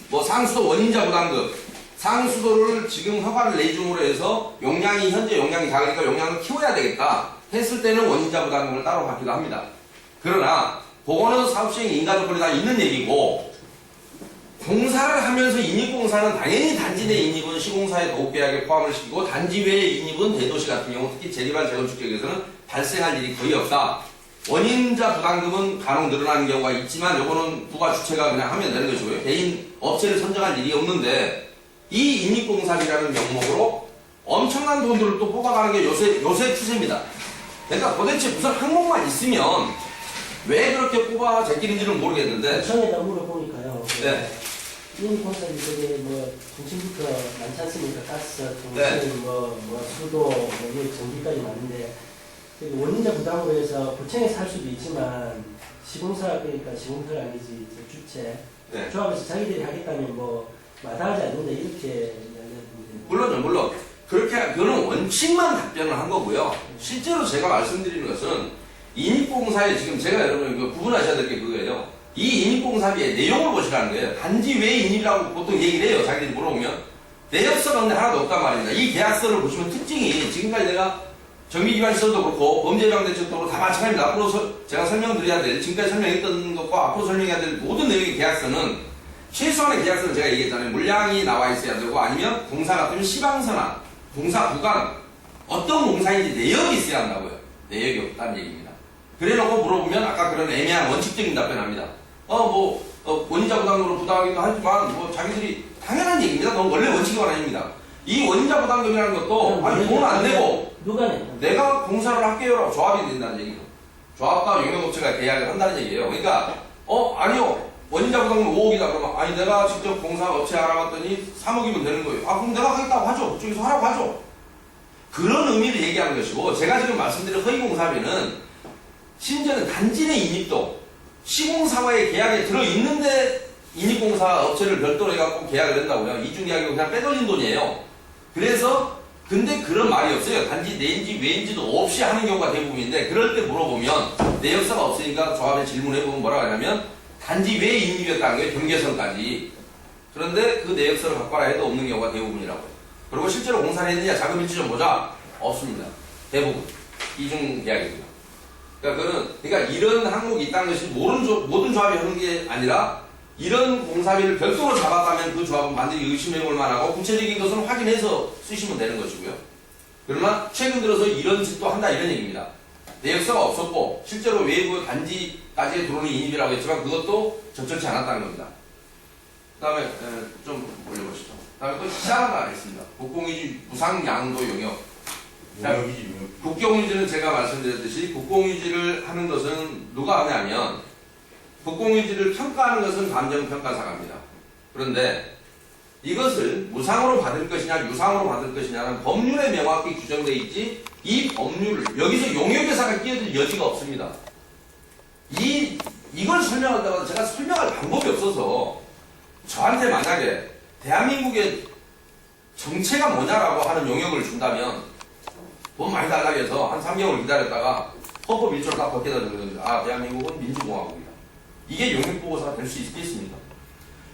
S1: 뭐 상수도 원인자 부담금, 상수도를 지금 허가를 내줌으로 해서 용량이 현재 용량이 작으니까 용량을 키워야 되겠다 했을 때는 원인자 부담금을 따로 받기도 합니다. 그러나 그거는 사업시행 인가조건이 다 있는 얘기고, 공사를 하면서 인입공사는 당연히 단지 내 인입은 시공사의 도급계약에 포함을 시키고, 단지 외의 인입은 대도시 같은 경우 특히 재개발 재건축 지역에서는 발생할 일이 거의 없다. 원인자 부담금은 간혹 늘어나는 경우가 있지만 요거는 부가 주체가 그냥 하면 되는 것이고요. 개인 업체를 선정할 일이 없는데, 이 인입공사비라는 명목으로 엄청난 돈들을 또 뽑아가는 게 요새 추세입니다. 그러니까 도대체 무슨 항목만 있으면 왜 그렇게 뽑아 제끼는지는 모르겠는데.
S6: 구청에다 물어보니까요.
S1: 네.
S6: 인공사비 되게 뭐 중심부터 많지 않습니까? 가스, 통신,
S1: 네.
S6: 뭐 수도, 뭐 전기까지 많은데, 원인자 부담으로 해서 구청에서 할 수도 있지만 시공사, 그러니까 시공사가 아니지 주체,
S1: 네.
S6: 조합에서 자기들이 하겠다면 뭐 마다하지 않는다 이렇게 이야기하는데.
S1: 물론 그렇게 그거는 원칙만 답변을 한 거고요. 실제로 제가 말씀드리는 것은 인입공사에 지금 제가 여러분 이거 구분하셔야 될 게 그거예요. 이 인입공사비의 내용을 보시라는 거예요. 단지 왜 인입이라고 보통 얘기를 해요. 자기들이 물어보면 내역서가 근데 하나도 없단 말입니다. 이 계약서를 보시면 특징이, 지금까지 내가 정비기반시설도 그렇고 범죄예방대책도 그렇고 다 마찬가지입니다. 앞으로 제가 설명드려야 될, 지금까지 설명했던 것과 앞으로 설명해야 될 모든 내용의 계약서는 최소한의 계약서는 제가 얘기했잖아요. 물량이 나와 있어야 되고 아니면 공사 같으면 시방서나 공사 구간 어떤 공사인지 내역이 있어야 한다고요. 내역이 없다는 얘기입니다. 그래놓고 물어보면 아까 그런 애매한 원칙적인 답변합니다. 원인자 부담금으로 부담하기도 하지만 뭐 자기들이 당연한 얘기입니다. 그건 원래 원칙은 아닙니다. 이 원인자 부담금이라는 것도 아니 돈 안 내고
S6: 누가 내?
S1: 내가 공사를 할게요라고 조합이 된다는 얘기죠. 조합과 용역업체가 계약을 한다는 얘기예요. 그러니까 아니요 원인자 부담금 5억이다 그러면 아니 내가 직접 공사업체 알아봤더니 3억이면 되는 거예요. 아 그럼 내가 하겠다고 하죠. 그쪽에서 하라고 하죠. 그런 의미를 얘기하는 것이고 제가 지금 말씀드린 허위공사비는 심지어는 단지 내 인입도 시공사와의 계약에 들어있는데 인입공사 업체를 별도로 해갖고 계약을 한다고요. 이중계약이고 그냥 빼돌린 돈이에요. 그래서 근데 그런 말이 없어요. 단지 내인지 외인지도 없이 하는 경우가 대부분인데 그럴 때 물어보면 내역서가 없으니까 조합에 질문해보면 뭐라고 하냐면 단지 왜 인입이었다는 거예요. 경계선까지. 그런데 그 내역서를 갖고 와라 해도 없는 경우가 대부분이라고요. 그리고 실제로 공사를 했느냐 자금 일치 좀 보자. 없습니다. 대부분 이중계약입니다. 그러니까 이런 항목이 있다는 것이 모든 조합이 하는 게 아니라 이런 공사비를 별도로 잡았다면 그 조합은 반드시 의심해볼 만하고 구체적인 것은 확인해서 쓰시면 되는 것이고요. 그러나 최근 들어서 이런 짓도 한다 이런 얘기입니다. 내역서가 없었고 실제로 외부 단지까지 들어오는 인입이라고 했지만 그것도 적절치 않았다는 겁니다. 그 다음에 좀 올려보시죠. 그 다음에 또 시사가 있습니다. 국공유지 무상양도 용역.
S5: 용역이지 용역.
S1: 국공유지는 제가 말씀드렸듯이 국공유지를 하는 것은 누가 하냐면 국공유지를 평가하는 것은 감정평가사가입니다. 그런데 이것을 무상으로 받을 것이냐 유상으로 받을 것이냐는 법률에 명확히 규정되어 있지 이 법률을 여기서 용역회사가 끼어들 여지가 없습니다. 이걸 설명할 때마다 제가 설명할 방법이 없어서 저한테 만약에 대한민국의 정체가 뭐냐라고 하는 용역을 준다면 돈 많이 달라고 해서 한 3개월 기다렸다가 헌법 1조를 딱 벗겨다 주는 겁니다. 아 대한민국은 민주공화국이다. 이게 용역보고서가 될 수 있겠습니까?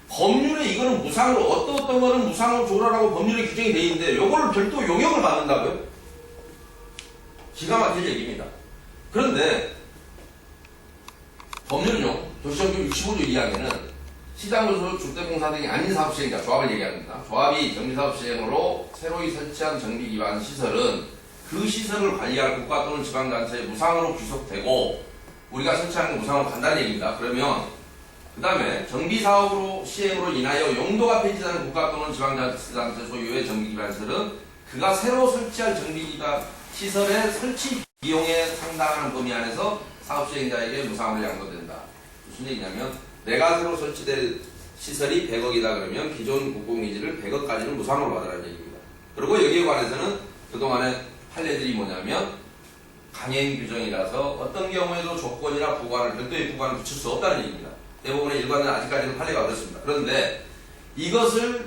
S1: 법률에 이거는 무상으로 어떤 거는 무상으로 줘라라고 법률에 규정이 돼 있는데 요거를 별도 용역을 받는다고요? 기가 막힐 얘기입니다. 그런데 법률은요 도시정비 65조 2항에는 시장으로서 주택공사 등이 아닌 사업시행자 조합을 얘기합니다. 조합이 정비사업 시행으로 새로이 설치한 정비기반 시설은 그 시설을 관리할 국가 또는 지방단체에 무상으로 귀속되고 우리가 설치하는 거 무상으로 간다는 얘기입니다. 그러면 그 다음에 정비사업으로 시행으로 인하여 용도가 폐지되는 국가 또는 지방자치단체 소유의 정비기반시설은 그가 새로 설치할 정비기반 시설의 설치 비용에 상당하는 범위 안에서 사업시행자에게 무상으로 양도된다. 무슨 얘기냐면 내가 새로 설치될 시설이 100억이다 그러면 기존 국공유지를 100억까지는 무상으로 받으라는 얘기입니다. 그리고 여기에 관해서는 그동안에 판례들이 뭐냐면 강행 규정이라서 어떤 경우에도 조건이나 부과를 별도의 부과를 붙일 수 없다는 얘기입니다. 대부분의 일반은 아직까지는 판례가 그렇습니다. 그런데 이것을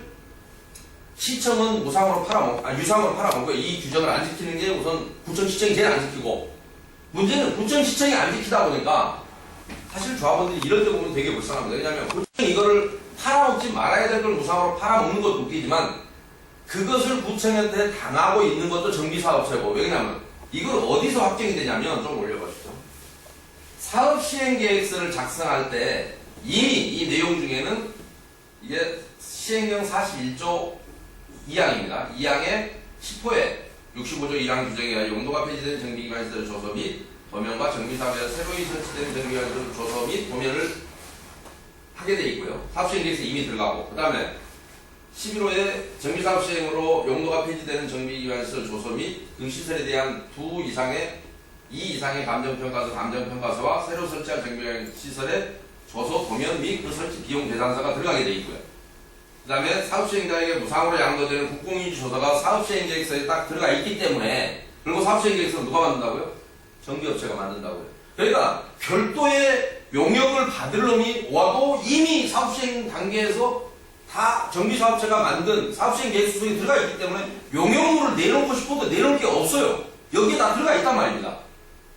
S1: 시청은 유상으로 팔아먹고 이 규정을 안 지키는 게 우선 구청시청이 제일 안 지키고 문제는 구청시청이 안 지키다 보니까 사실 조합원들이 이럴 때 보면 되게 불쌍합니다. 왜냐하면 구청이 이거를 팔아먹지 말아야 될 걸 무상으로 팔아먹는 것도 웃기지만 그것을 구청한테 당하고 있는 것도 정비사업체고 왜냐하면 이걸 어디서 확정이 되냐면 좀 올려보시죠. 사업시행계획서를 작성할 때 이미 이 내용 중에는 이게 시행령 41조 2항입니다. 2항의 10호에 65조 1항 규정에 용도가 폐지된 정비기반시설 조서 및 범용과 정비사업에 새로이 설치된 정비기반시설 조서 및 범용을 하게 되어 있고요. 사업시행계획서 이미 들어가고 그 다음에 11호에 정비사업 시행으로 용도가 폐지되는 정비기반시설 조서 및 그 시설에 대한 이 이상의 감정평가서와 새로 설치할 정비시설의 조서 도면 및 그 설치 비용 계산서가 들어가게 되어 있고요. 그 다음에 사업시행자에게 무상으로 양도되는 국공유지 조서가 사업시행계획서에 딱 들어가 있기 때문에 그리고 사업시행계획서는 누가 만든다고요? 정비업체가 만든다고요. 그러니까 별도의 용역을 받을 놈이 와도 이미 사업시행 단계에서 다 정비사업체가 만든 사업시행계획서 속에 들어가 있기 때문에 용역물을 내놓고 싶어도 내놓을 게 없어요. 여기에 다 들어가 있단 말입니다.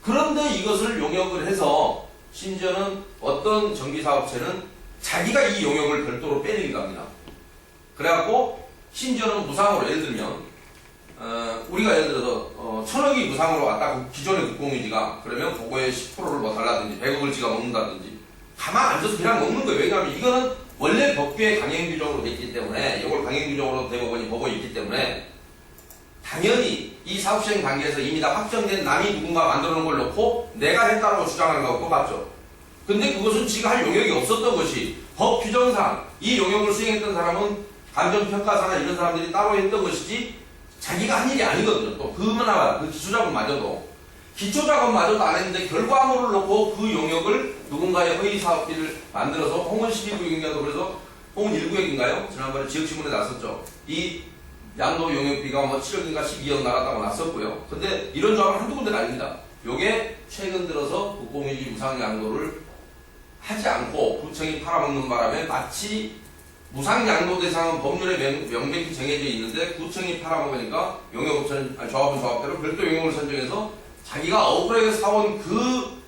S1: 그런데 이것을 용역을 해서 심지어는 어떤 정비사업체는 자기가 이 용역을 별도로 빼내기도 합니다. 그래갖고 심지어는 무상으로 예를 들면 우리가 예를 들어서 1,000억이 무상으로 왔다 그 기존의 국공유지가 그러면 그거의 10%를 뭐 달라든지 100억을 지가 먹는다든지 가만 앉아서 그냥 먹는 거예요. 왜냐하면 이거는 원래 법규에 강행 규정으로 돼 있기 때문에 이걸 강행 규정으로 대법원이 보고 있기 때문에 당연히 이 사업 시행 단계에서 이미 다 확정된 남이 누군가 만들어 놓은 걸 놓고 내가 했다라고 주장하는 거하고 똑같죠. 근데 그것은 지가 할 영역이 없었던 것이 법 규정상 이 영역을 수행했던 사람은 감정평가사나 이런 사람들이 따로 했던 것이지 자기가 한 일이 아니거든요. 또 그나마 그 기초작업마저도 안 했는데 결과물을 놓고 그 영역을 누군가의 허위사업비를 만들어서 홍은 12구역인가도 그래서 홍은 1구역인가요? 지난번에 지역신문에 났었죠. 이 양도 용역비가 뭐 7억인가 12억 나갔다고 났었고요. 근데 이런 조합은 한두 군데가 아닙니다. 요게 최근 들어서 국공유지 무상 양도를 하지 않고 구청이 팔아먹는 바람에 마치 무상 양도 대상은 법률에 명백히 정해져 있는데 구청이 팔아먹으니까 용역업체는 조합은 조합대로 별도 용역을 선정해서 자기가 억울하게 사온 그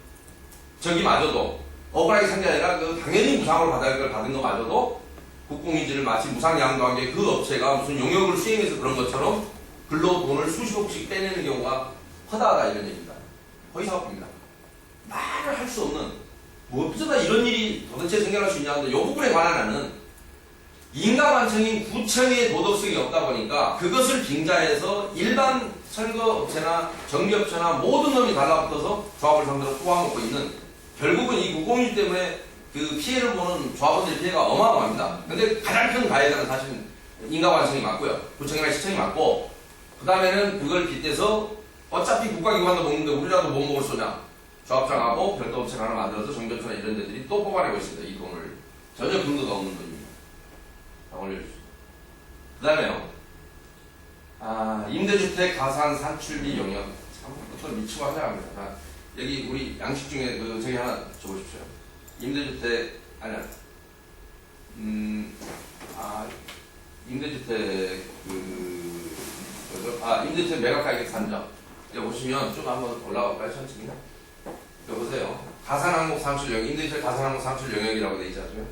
S1: 저기마저도 억울하게 산 게 아니라 그 당연히 무상으로 받아야 할 걸 받은 것마저도 국공유지를 마치 무상 양도한 게 그 업체가 무슨 용역을 수행해서 그런 것처럼 글로 돈을 수십억씩 빼내는 경우가 허다하다 이런 얘기입니다. 허위사업입니다. 말을 할 수 없는 뭐 어쩌다 이런 일이 도대체 생겨날 수 있냐는데 이 부분에 관한 한은 인가관청인 구청의 도덕성이 없다 보니까 그것을 빙자해서 일반 철거업체나 정비업체나 모든 놈이 달라붙어서 조합을 상대로 꼬아먹고 있는 결국은 이 국공유지 때문에 그 피해를 보는 조합원들의 피해가 어마어마합니다. 근데 가장 큰 가해자는 사실은 인가관청이 맞고요. 구청이나 시청이 맞고 그 다음에는 그걸 빗대서 어차피 국가기관도 먹는데 우리라도 못 먹을 소냐 조합장하고 별도 업체를 하나 만들어서 정비업체나 이런 데들이 또 뽑아내고 있습니다. 이 돈을 전혀 근거가 없는 돈입니다. 올려주십시오. 그 다음에요. 임대주택 가산 산출비 용역. 참, 또 미치고 하자 합니다. 자, 여기 우리 양식 중에 그, 저기 하나 줘보십시오. 임대주택, 아니야. 임대주택, 임대주택 매각가격 산정. 여기 보시면 좀 한번 올라갈까요? 천천히. 여기 보세요. 가산 항목 산출 용역, 임대주택 가산 항목 산출 용역이라고 되어 있지 않습니까?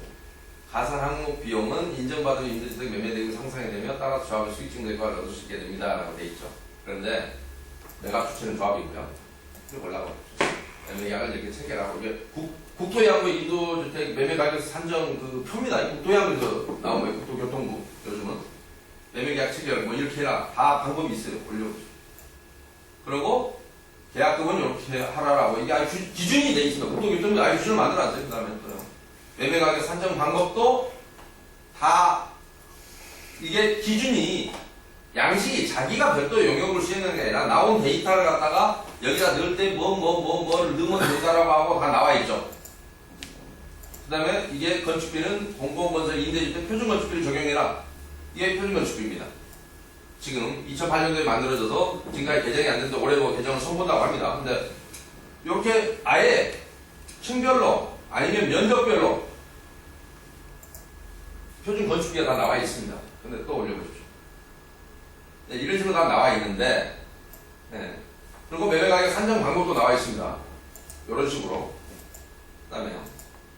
S1: 가산 항목 비용은 인정받은 임대주택 매매대금 상승이 되며 따라서 조합의 수익 증대 효과를 얻을 수 있게 됩니다. 라고 되어 있죠. 그런데 매각 주체는 조합이고요. 쭉 올라가 보십시오. 매매계약을 이렇게 체결하고 이게 국토해양부 인도주택 매매가격 산정 그 표입니다. 이 국토해양부에서 나온 거예요. 국토교통부 요즘은 매매계약 체결 뭐 이렇게 해라. 다 방법이 있어요. 올려보십시오. 그리고 계약금은 이렇게 하라라고 이게 아주 기준이 돼 있습니다. 국토교통부 아예 기준을 만들어놨어요. 그 다음에 매매가격 산정 방법도 다 이게 기준이 양식이 자기가 별도 용역을 수행하는 게 아니라 나온 데이터를 갖다가 여기다 넣을 때 뭐를 넣으면 된다라고 하고 다 나와 있죠. 그 다음에 이게 건축비는 공공건설 임대주택 표준건축비를 적용해라. 이게 표준건축비입니다. 지금 2008년도에 만들어져서 지금까지 개정이 안 됐는데 올해 뭐 개정을 선보인다고 합니다. 근데 이렇게 아예 층별로 아니면 면적별로 표준 건축비가 다 나와 있습니다. 근데 또 올려보십시오. 네, 이런 식으로 다 나와 있는데, 네. 그리고 매매가격 산정 방법도 나와 있습니다. 이런 식으로. 그 다음에요.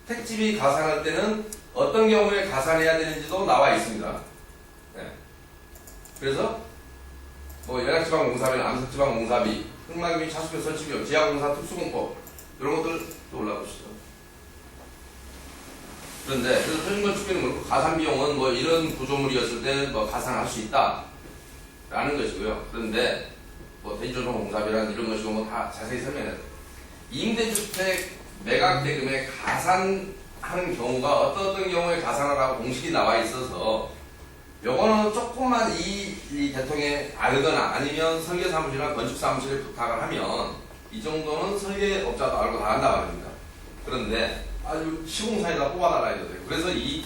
S1: 택지비 가산할 때는 어떤 경우에 가산해야 되는지도 나와 있습니다. 네. 그래서, 뭐, 연약지방공사비, 암석지방공사비, 흑막유비, 차수표 설치비용, 지하공사 특수공법, 이런 것들 또 올라보시죠. 그런데 그래서 표준건축비는 그렇고 가산비용은 뭐 이런 구조물이었을 때 뭐 가산할 수 있다라는 것이고요. 그런데 뭐 대지조성공사비라는 이런 것이고 뭐 다 자세히 설명해요. 임대주택 매각대금에 가산하는 경우가 어떤 경우에 가산하라고 공식이 나와 있어서 요거는 조금만 이 대통령에 알거나 아니면 설계사무실이나 건축사무실에 부탁을 하면 이 정도는 설계업자도 알고 다 한다 말입니다. 그런데 아주 시공사에다 뽑아달라 해도 돼요. 그래서 이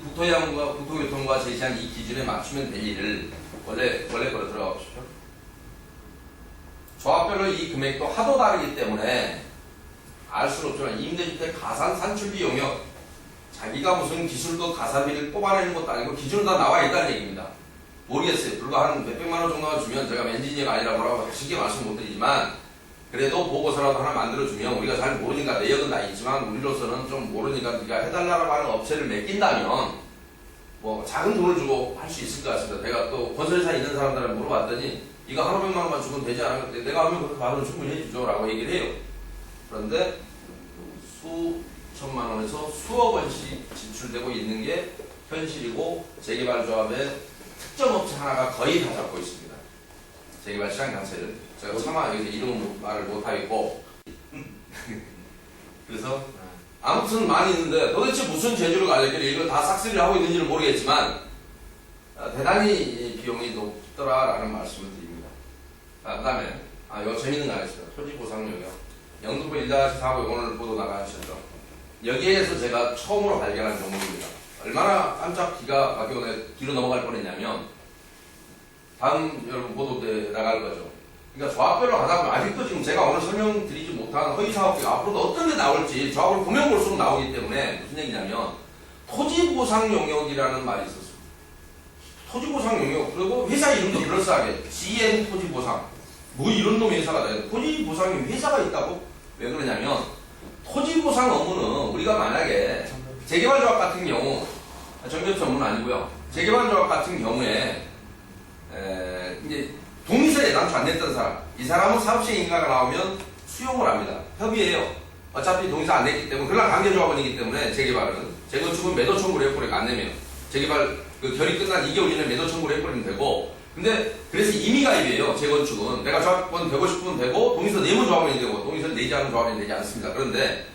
S1: 국토해양부가 국토교통부가 제시한 이 기준에 맞추면 될 일을 원래 거로 들어가 보십시오. 조합별로 이 금액도 하도 다르기 때문에 알 수는 없지만 임대주택 가산 산출비 용역 자기가 무슨 기술도 가산비를 뽑아내는 것도 아니고 기준은 다 나와 있다는 얘기입니다. 모르겠어요. 불과 한 몇백만 원 정도만 주면 제가 엔지니어가 아니라 뭐라고 쉽게 말씀 못 드리지만 그래도 보고서라도 하나 만들어주면 우리가 잘 모르니까 내역은 다 있지만 우리로서는 좀 모르니까 네가 해달라고 하는 업체를 맡긴다면 뭐 작은 돈을 주고 할 수 있을 것 같습니다. 내가 또 건설회사에 있는 사람들한테 물어봤더니 이거 한 500만 원만 주면 되지 않을까? 내가 하면 그렇게 받으면 충분히 해주죠 라고 얘기를 해요. 그런데 수천만 원에서 수억 원씩 지출되고 있는 게 현실이고 재개발조합의 특정 업체 하나가 거의 다 잡고 있습니다. 재개발 시장 자체를 제가 차마 여기서 이름 말을 못하겠고 그래서 아무튼 많이 있는데 도대체 무슨 재주를 가졌길래 이걸 다 싹쓸이를 하고 있는지는 모르겠지만 대단히 비용이 높더라라는 말씀을 드립니다. 그 다음에 이거 재밌는 거 하나 있습니다. 토지보상용이요. 영등포 1-4고 오늘 보도 나가셨죠. 여기에서 제가 처음으로 발견한 종목입니다. 얼마나 깜짝 기가 막히고 뒤로 넘어갈 뻔했냐면 다음 여러분 보도에 나갈 거죠. 그러니까 조합별로 가다 보면 아직도 지금 제가 오늘 설명드리지 못한 허위사업비가 앞으로도 어떤 게 나올지 조합을 보면 볼수록 나오기 때문에 무슨 얘기냐면 토지보상 용역이라는 말이 있었어요. 토지보상 용역 그리고 회사 이름도 그럴싸하게 GM 토지보상 뭐 이런 놈의 회사가 다 있어요. 토지보상이 회사가 있다고? 왜 그러냐면 토지보상 업무는 우리가 만약에 재개발조합 같은 경우 정비업 업무는 아니고요. 재개발조합 같은 경우에 이제 동의서 예당초 안 냈던 사람, 이 사람은 사업시행 인가가 나오면 수용을 합니다. 협의해요. 어차피 동의서 안 냈기 때문에, 그러나 관계조합원이기 때문에 재개발은, 재건축은 매도 청구를 해버리고 안 내면, 재개발 그 결의 끝난 2개월 이내에 매도 청구를 해버리면 되고, 근데 그래서 임의가입이에요. 재건축은 내가 조합원 되고 싶으면 되고, 동의서 내면 조합원이 되고, 동의서를 내지 않으면 조합원이 되지 않습니다. 그런데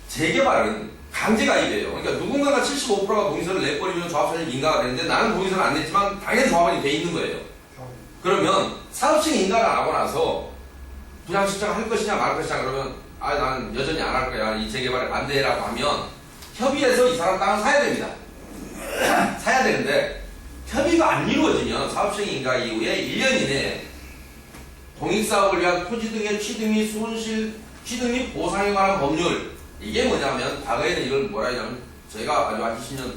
S1: 재개발은 강제가입이에요. 그러니까 누군가가 75%가 동의서를 내버리면 조합사실 인가가 되는데 나는 동의서를 안 냈지만 당연히 조합원이 돼 있는 거예요. 그러면 사업시행 인가가 나고 나서 분양 신청을 할 것이냐 말 것이냐 그러면 나는 여전히 안 할 거야. 이 재개발에 반대라고 하면 협의해서 이 사람 땅을 사야 됩니다. 사야 되는데 협의가 안 이루어지면 사업시행 인가 이후에 1년 이내에 공익사업을 위한 토지 등의 취득 및 손실, 취득 및 보상에 관한 법률 이게 뭐냐면 과거에는 이걸 뭐라 하냐면 저희가 아주 한 20년,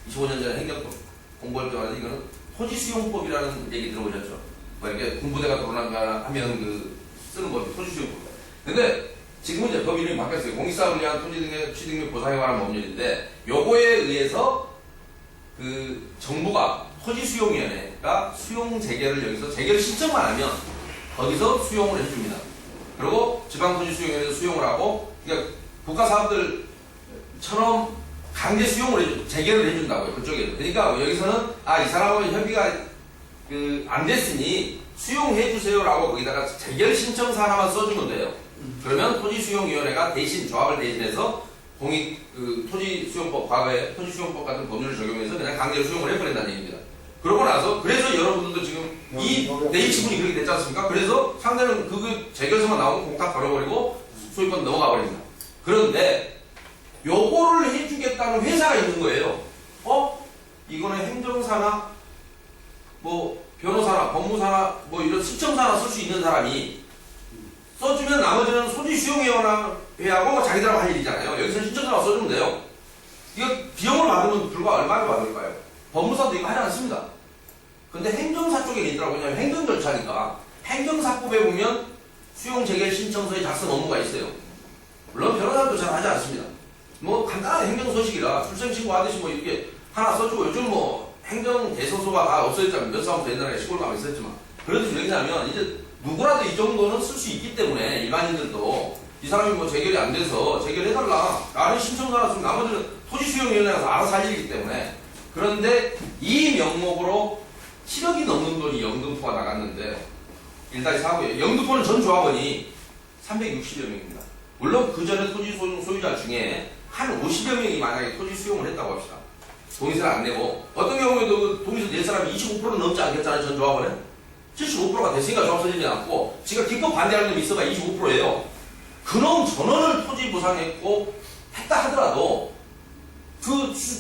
S1: 25년 전에 행정법 공부할 때마다 이거는 토지수용법이라는 얘기 들어보셨죠? 뭐 이렇게 군부대가 돌아가면 그 쓰는 법이 토지수용법. 근데 지금은 이제 법 이름이 바뀌었어요. 공익사업을 위한 토지 등의 취득 및 보상에 관한 법률인데 요거에 의해서 그 정부가 토지수용위원회가 수용 재개를 여기서 재개를 신청만 하면 거기서 수용을 해줍니다. 그리고 지방토지수용위원회에서 수용을 하고 그러니까 국가사업들처럼 강제 수용을 해줘, 재개를 해준다고요, 그쪽에서. 그러니까 여기서는, 이 사람하고 협의가 안 됐으니 수용해주세요라고 거기다가 재결 신청서 하나만 써주면 돼요. 그러면 토지수용위원회가 대신, 조합을 대신해서 토지수용법, 과거에 토지수용법 같은 법률을 적용해서 그냥 강제로 수용을 해버린다는 얘기입니다. 그러고 나서, 그래서 여러분들도 지금 내일치분이 그렇게 됐지 않습니까? 그래서 상대는 재결서만 나오면 공탁 걸어버리고 소유권 넘어가 버립니다. 그런데, 요거를 해주겠다는 회사가 있는 거예요. 이거는 행정사나, 변호사나, 법무사나, 이런 시청사나 쓸 수 있는 사람이 써주면 나머지는 소지수용위원회하고 자기들하고 할 일이잖아요. 여기서 신청서만 써주면 돼요. 이거 비용을 받으면 불과 얼마를 받을까요? 법무사도 이거 하지 않습니다. 근데 행정사 쪽에 있더라고요. 왜냐면 행정 절차니까. 행정사법에 보면 수용 재결 신청서의 작성 업무가 있어요. 물론 변호사도 잘 하지 않습니다. 간단한 행정소식이라 출생신고 하듯이 이렇게 하나 써주고 요즘 행정대소소가 다 없어졌잖아요. 몇 사람부터 옛날에 시골 가면 있었지만. 그래도 왜냐면 이제 누구라도 이 정도는 쓸 수 있기 때문에 일반인들도 이 사람이 재결이 안 돼서 재결해달라. 라는 신청서나 쓰면 나머지는 토지수용위원회에서 알아서 할 일이기 때문에. 그런데 이 명목으로 7억이 넘는 돈이 영등포가 나갔는데 1-4고요. 영등포는 전 조합원이 360여 명입니다. 물론 그 전에 토지 소유자 중에 한 50여 명이 만약에 토지 수용을 했다고 합시다. 동의서를 안 내고 어떤 경우에도 동의서 낼 사람이 25%는 넘지 않겠잖아요. 전 조합원에 75%가 됐으니까 조합 서지지 않고 지가 기껏 반대하는 놈이 있어가 25%예요. 그놈 전원을 토지 보상했고 했다 하더라도 그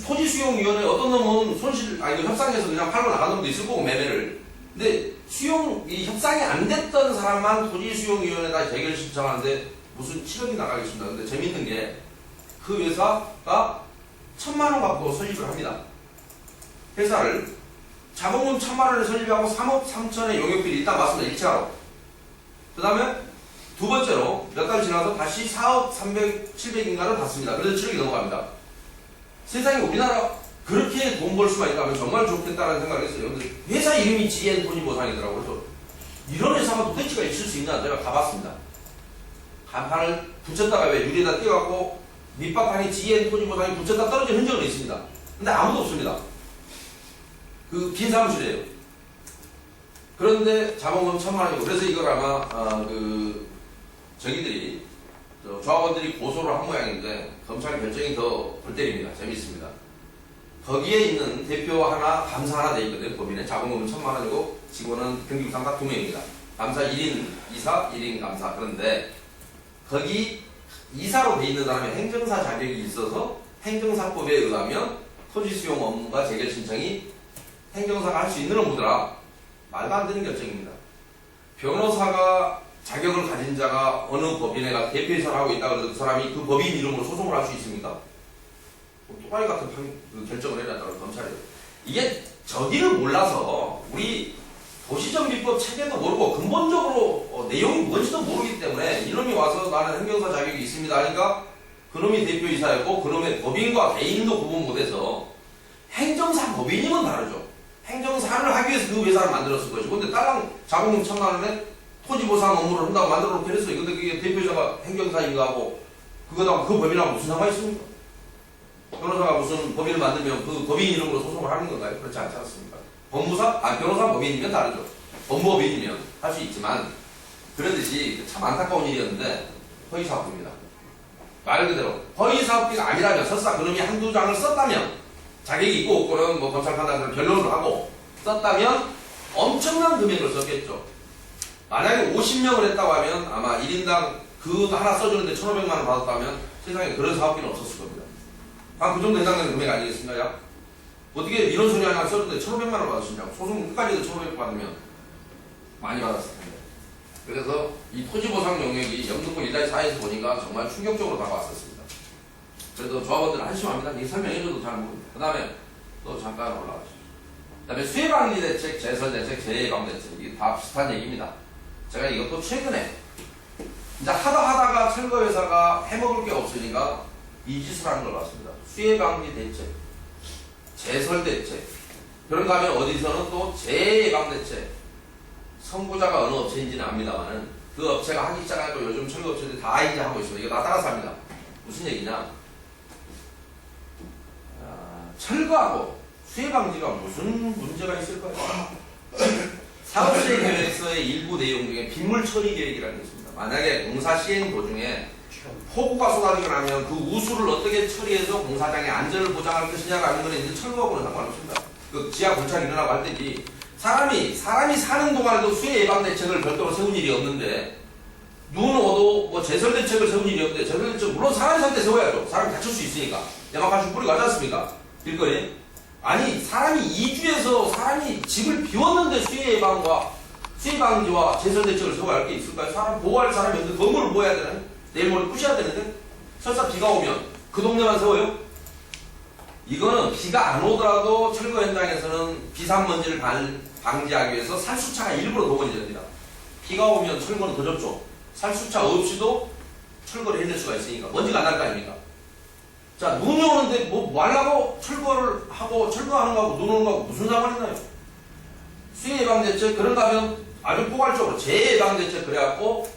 S1: 토지 수용위원회 어떤 놈은 협상에서 그냥 팔고 나간 놈도 있을 거고 매매를. 근데 이 협상이 안 됐던 사람만 토지 수용위원회에다 재결 신청하는데 무슨 7억이 나가겠습니다. 근데 재밌는 게 그 회사가 1,000만 원 갖고 설립을 합니다. 회사를 자본금 1,000만 원을 설립하고 3억 3천의 용역비를 일단 받습니다. 1차로. 그 다음에 두 번째로 몇 달 지나서 다시 4억 300, 700인가를 받습니다. 그래서 7억이 넘어갑니다. 세상에 우리나라 그렇게 돈 벌 수만 있다면 정말 좋겠다는 생각을 했어요. 근데 회사 이름이 GN 토지보상이더라고요. 그래서 이런 회사가 도대체가 있을 수 있나 제가 가봤습니다. 간판을 붙였다가 왜 유리에다 띄워갖고 밑바탕에 GN 토지보상이 붙였다 떨어진 흔적은 있습니다. 근데 아무도 없습니다. 그 빈 사무실이에요. 그런데 자본금 1,000만 원이고 그래서 이걸 아마 저기들이 조합원들이 고소를 한 모양인데 검찰 결정이 더 골 때립니다. 재밌습니다. 거기에 있는 대표 하나, 감사 하나 돼 있거든요. 법인에 자본금은 1,000만 원이고 직원은 경기부상가 2명입니다. 감사 1인 이사, 1인 감사. 그런데 거기 이사로 돼 있는 사람이 행정사 자격이 있어서 행정사법에 의하면 토지 수용 업무가 재결 신청이 행정사가 할 수 있는 업무더라. 말도 안 되는 결정입니다. 변호사가 자격을 가진 자가 어느 법인에가 대표이사를 하고 있다 그래서 그 사람이 그 법인 이름으로 소송을 할 수 있습니까? 또라이 같은 결정을 해놨다고 검찰이. 이게 저기를 몰라서 우리 도시정비법 체계도 모르고 근본적으로 내용이 뭔지도 모르기 때문에 이놈이 와서 나는 행정사 자격이 있습니다 하니까 그놈이 대표이사였고 그놈의 법인과 개인도 구분 못해서 행정사 법인이면 다르죠. 행정사를 하기 위해서 그 회사를 만들었을 것이고 근데 딸랑 자본금 1,000만 원에 토지보상 업무를 한다고 만들어 놓긴 했어요. 근데 그게 대표이사가 행정사인가 하고 그거하고 그 법인하고 무슨 상관이 있습니까? 변호사가 무슨 법인을 만들면 그 법인 이름으로 소송을 하는 건가요? 그렇지 않지 않습니까? 변호사 법인이면 다르죠. 법무법인이면 할 수 있지만 그러듯이 참 안타까운 일이었는데 허위사업입니다. 말 그대로 허위사업비가 아니라면 설사 그놈이 한두 장을 썼다면 자격이 있고 없고는 뭐 검찰 판단을 변론을 하고 썼다면 엄청난 금액을 썼겠죠. 만약에 50명을 했다고 하면 아마 1인당 그거 하나 써주는데 1,500만 원 받았다면 세상에 그런 사업비는 없었을 겁니다. 그 정도 해당되는 금액 아니겠습니까? 야? 어떻게 이런 소리 하나 써주는데 1,500만 원 받으시냐고. 소송 끝까지도 1,500 받으면 많이 받았을 텐데. 그래서 이 토지보상 용역이 영등포 1-4에서 보니까 정말 충격적으로 다가왔었습니다. 그래서 조합원들은 한심합니다. 이게 설명해줘도 잘 모릅니다. 그 다음에 또 잠깐 올라가시죠. 그 다음에 수해방지 대책, 재설대책, 재해방 대책 이게 다 비슷한 얘기입니다. 제가 이것도 최근에 이제 하다가 철거회사가 해먹을 게 없으니까 이 짓을 하는 걸 봤습니다. 수해방지 대책, 재설대책 그런가 하면 어디서는 또 재해방 대책 선구자가 어느 업체인지는 압니다만은 그 업체가 하기 시작하고 요즘 철거업체들이 다 이제 하고 있습니다. 이거 다 따라서 합니다. 무슨 얘기냐? 철거하고 수해방지가 무슨 문제가 있을까요? 사업시행 계획서의 일부 내용 중에 빗물 처리 계획이라는 게 있습니다. 만약에 공사 시행 도중에 폭우가 쏟아지고 나면 그 우수를 어떻게 처리해서 공사장의 안전을 보장할 것이냐가 하는 건 이제 철거하고는 상관없습니다. 그 지하 공차가 일어나고 할 때지 사람이 사는 동안에도 수해 예방 대책을 별도로 세운 일이 없는데 눈 오도 뭐 제설 대책을 세운 일이 없는데 제설 대책 물론 사람이 살 때 세워야죠. 사람이 다칠 수 있으니까 야마카시 뿌리 가지 않습니까? 길거리 아니 사람이 이주해서 사람이 집을 비웠는데 수해 예방지와 제설 대책을 세워야 할 게 있을까요? 사람 보호할 사람이 없는데 건물을 보호해야 되나요? 내일 모레 부셔야 되는데 설사 비가 오면 그 동네만 세워요? 이거는 비가 안 오더라도 철거 현장에서는 비산먼지를 방지하기 위해서 살수차가 일부러 동원이 됩니다. 비가 오면 철거는 더 좁죠. 살수차 없이도 철거를 해낼 수가 있으니까 먼지가 안 날 거 아닙니까? 자, 눈이 오는데 뭐 하려고 철거를 하고 철거하는 거하고 눈 오는 거하고 무슨 상관이 나요? 수해 예방 대책 그런가 하면 아주 포괄적으로 재해 예방 대책 그래갖고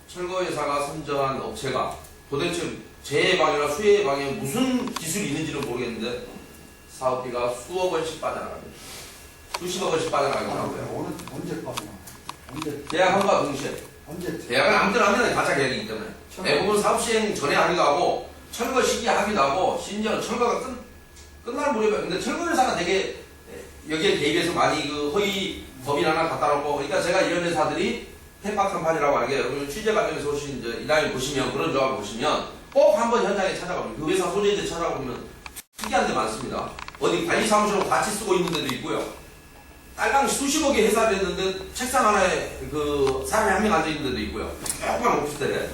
S1: 철거회사가 선정한 업체가 도대체 재해 예방이나 수해 예방에 무슨 기술이 있는지는 모르겠는데 사업비가 수억 원씩 빠져나갑니다. 수십억 원씩 빠져나가기도 하고요.
S3: 언제 빠져나? 언제?
S1: 계약함과 동시에
S3: 언제?
S1: 계약은 아무데나 하면 가짜 계약이기 때문에 대부분 사업 시행 전에 하기도 하고 철거 시기 하기도 하고 심지어는 철거가 끝날 무렵에 근데 철거회사가 되게 여기에 대비해서 많이 그 허위 법인 하나 갖다 놓고 그러니까 제가 이런 회사들이 페파컴판이라고 하는 게 여러분 취재 과정에서 오신 이제 이날 보시면 그런 조합을 보시면 꼭 한번 현장에 찾아가면 그 회사 소재지 찾아보면 특이한 데 많습니다. 어디 관리사무실로 같이 쓰고 있는 데도 있고요. 딸랑 수십억의 회사를 했는데 책상 하나에 그 사람이 한 명 앉아 있는 데도 있고요. 조그만 오피스텔에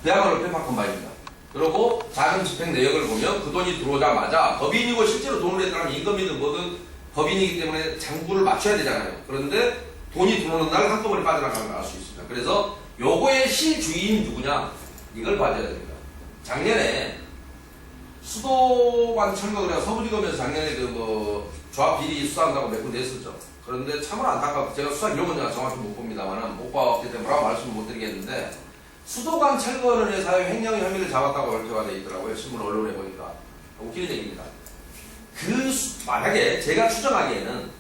S1: 그야말로 페파컴판입니다. 그리고 작은 집행 내역을 보면 그 돈이 들어오자마자 법인이고 실제로 돈을 했다면 임금이든 뭐든 법인이기 때문에 장부를 맞춰야 되잖아요. 그런데 돈이 들어오는 날 한꺼번에 빠져나가는 걸 알 수 있습니다. 그래서 요거의 실주인 누구냐? 이걸 봐줘야 됩니다. 작년에 수도관 철거 그래 서부지검에서 작년에 그 뭐 조합 비리 수사한다고 몇 군 냈었죠. 그런데 참으로 안타깝고 제가 수사 기록은 제가 정확히 못 봅니다만은 못 봤기 때문에 뭐라고 말씀을 못 드리겠는데 수도관 철거를 해서 횡령 혐의를 잡았다고 발표가 돼 있더라고요. 신문 언론에 보니까 웃기는 얘기입니다. 만약에 제가 추정하기에는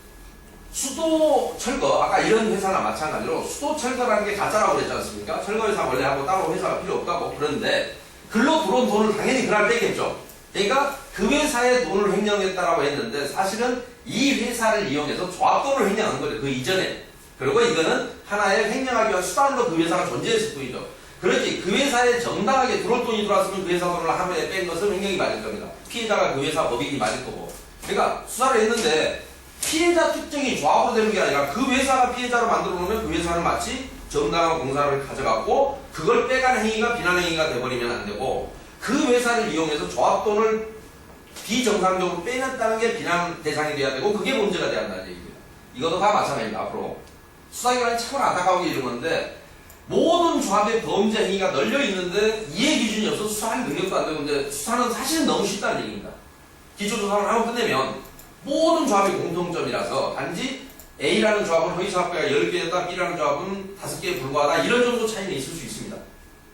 S1: 수도 철거 아까 이런 회사나 마찬가지로 수도 철거라는 게 가짜라고 그랬지 않습니까? 철거 회사 원래 하고 따로 회사가 필요 없다고. 그런데 글로 들어온 돈을 당연히 그날 뺐겠죠. 그러니까 그 회사의 돈을 횡령했다라고 했는데 사실은 이 회사를 이용해서 조합돈을 횡령한 거죠. 그 이전에. 그리고 이거는 하나의 횡령하기 위한 수단으로 그 회사가 존재했을 뿐이죠. 그렇지 그 회사에 정당하게 들어올 돈이 들어왔으면 그 회사 돈을 하루에 뺀 것은 횡령이 맞을 겁니다. 피해자가 그 회사 법인이 맞을 거고. 그러니까 수사를 했는데 피해자 특정이 조합으로 되는 게 아니라 그 회사가 피해자로 만들어 놓으면 그 회사는 마치 정당한 공사를 가져갔고 그걸 빼간 행위가 비난 행위가 돼버리면 안 되고 그 회사를 이용해서 조합돈을 비정상적으로 빼냈다는 게 비난 대상이 돼야 되고 그게 문제가 돼야 한다는 얘기입니다. 이것도 다 마찬가지입니다. 앞으로 수사기관이 참으로 안타까운 게 이런 건데 모든 조합의 범죄 행위가 널려 있는데 이해 기준이 없어서 수사할 능력도 안 되고 이제 수사는 사실은 너무 쉽다는 얘기입니다. 기초조사를 한번 끝내면 모든 조합이 공통점이라서 단지 A라는 조합은 허위사업가가 10개였다 B라는 조합은 5개에 불과하다 이런 정도 차이는 있을 수 있습니다.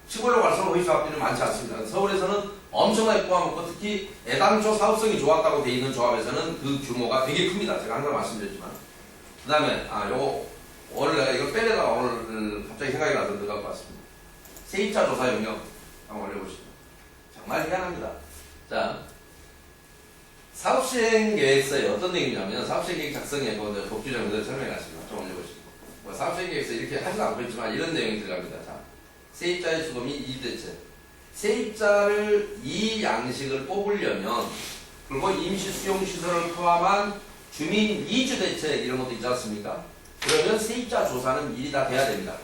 S1: 시골로 갈수록 허위사업들은 많지 않습니다. 서울에서는 엄청나게 뽑아먹고 특히 애당초 사업성이 좋았다고 돼 있는 조합에서는 그 규모가 되게 큽니다. 제가 항상 말씀드렸지만 그 다음에 요거 오늘 내가 이거 빼내다가 오늘 갑자기 생각이 나서 들어갈 것 같습니다. 세입자 조사 용역 한번 올려보시죠. 정말 희한합니다. 자, 사업시행계획서에 어떤 내용이냐면 사업시행계획 작성에 법규정에서 설명하십니다. 좀 올려보시고 사업시행계획서 이렇게 하지도 않고 있지만 이런 내용이 들어갑니다. 자, 세입자의 주도 및 이주대책 세입자를 이 양식을 뽑으려면 그리고 임시수용시설을 포함한 주민 이주대책 이런 것도 있지 않습니까? 그러면 세입자 조사는 미리 다 돼야 됩니다.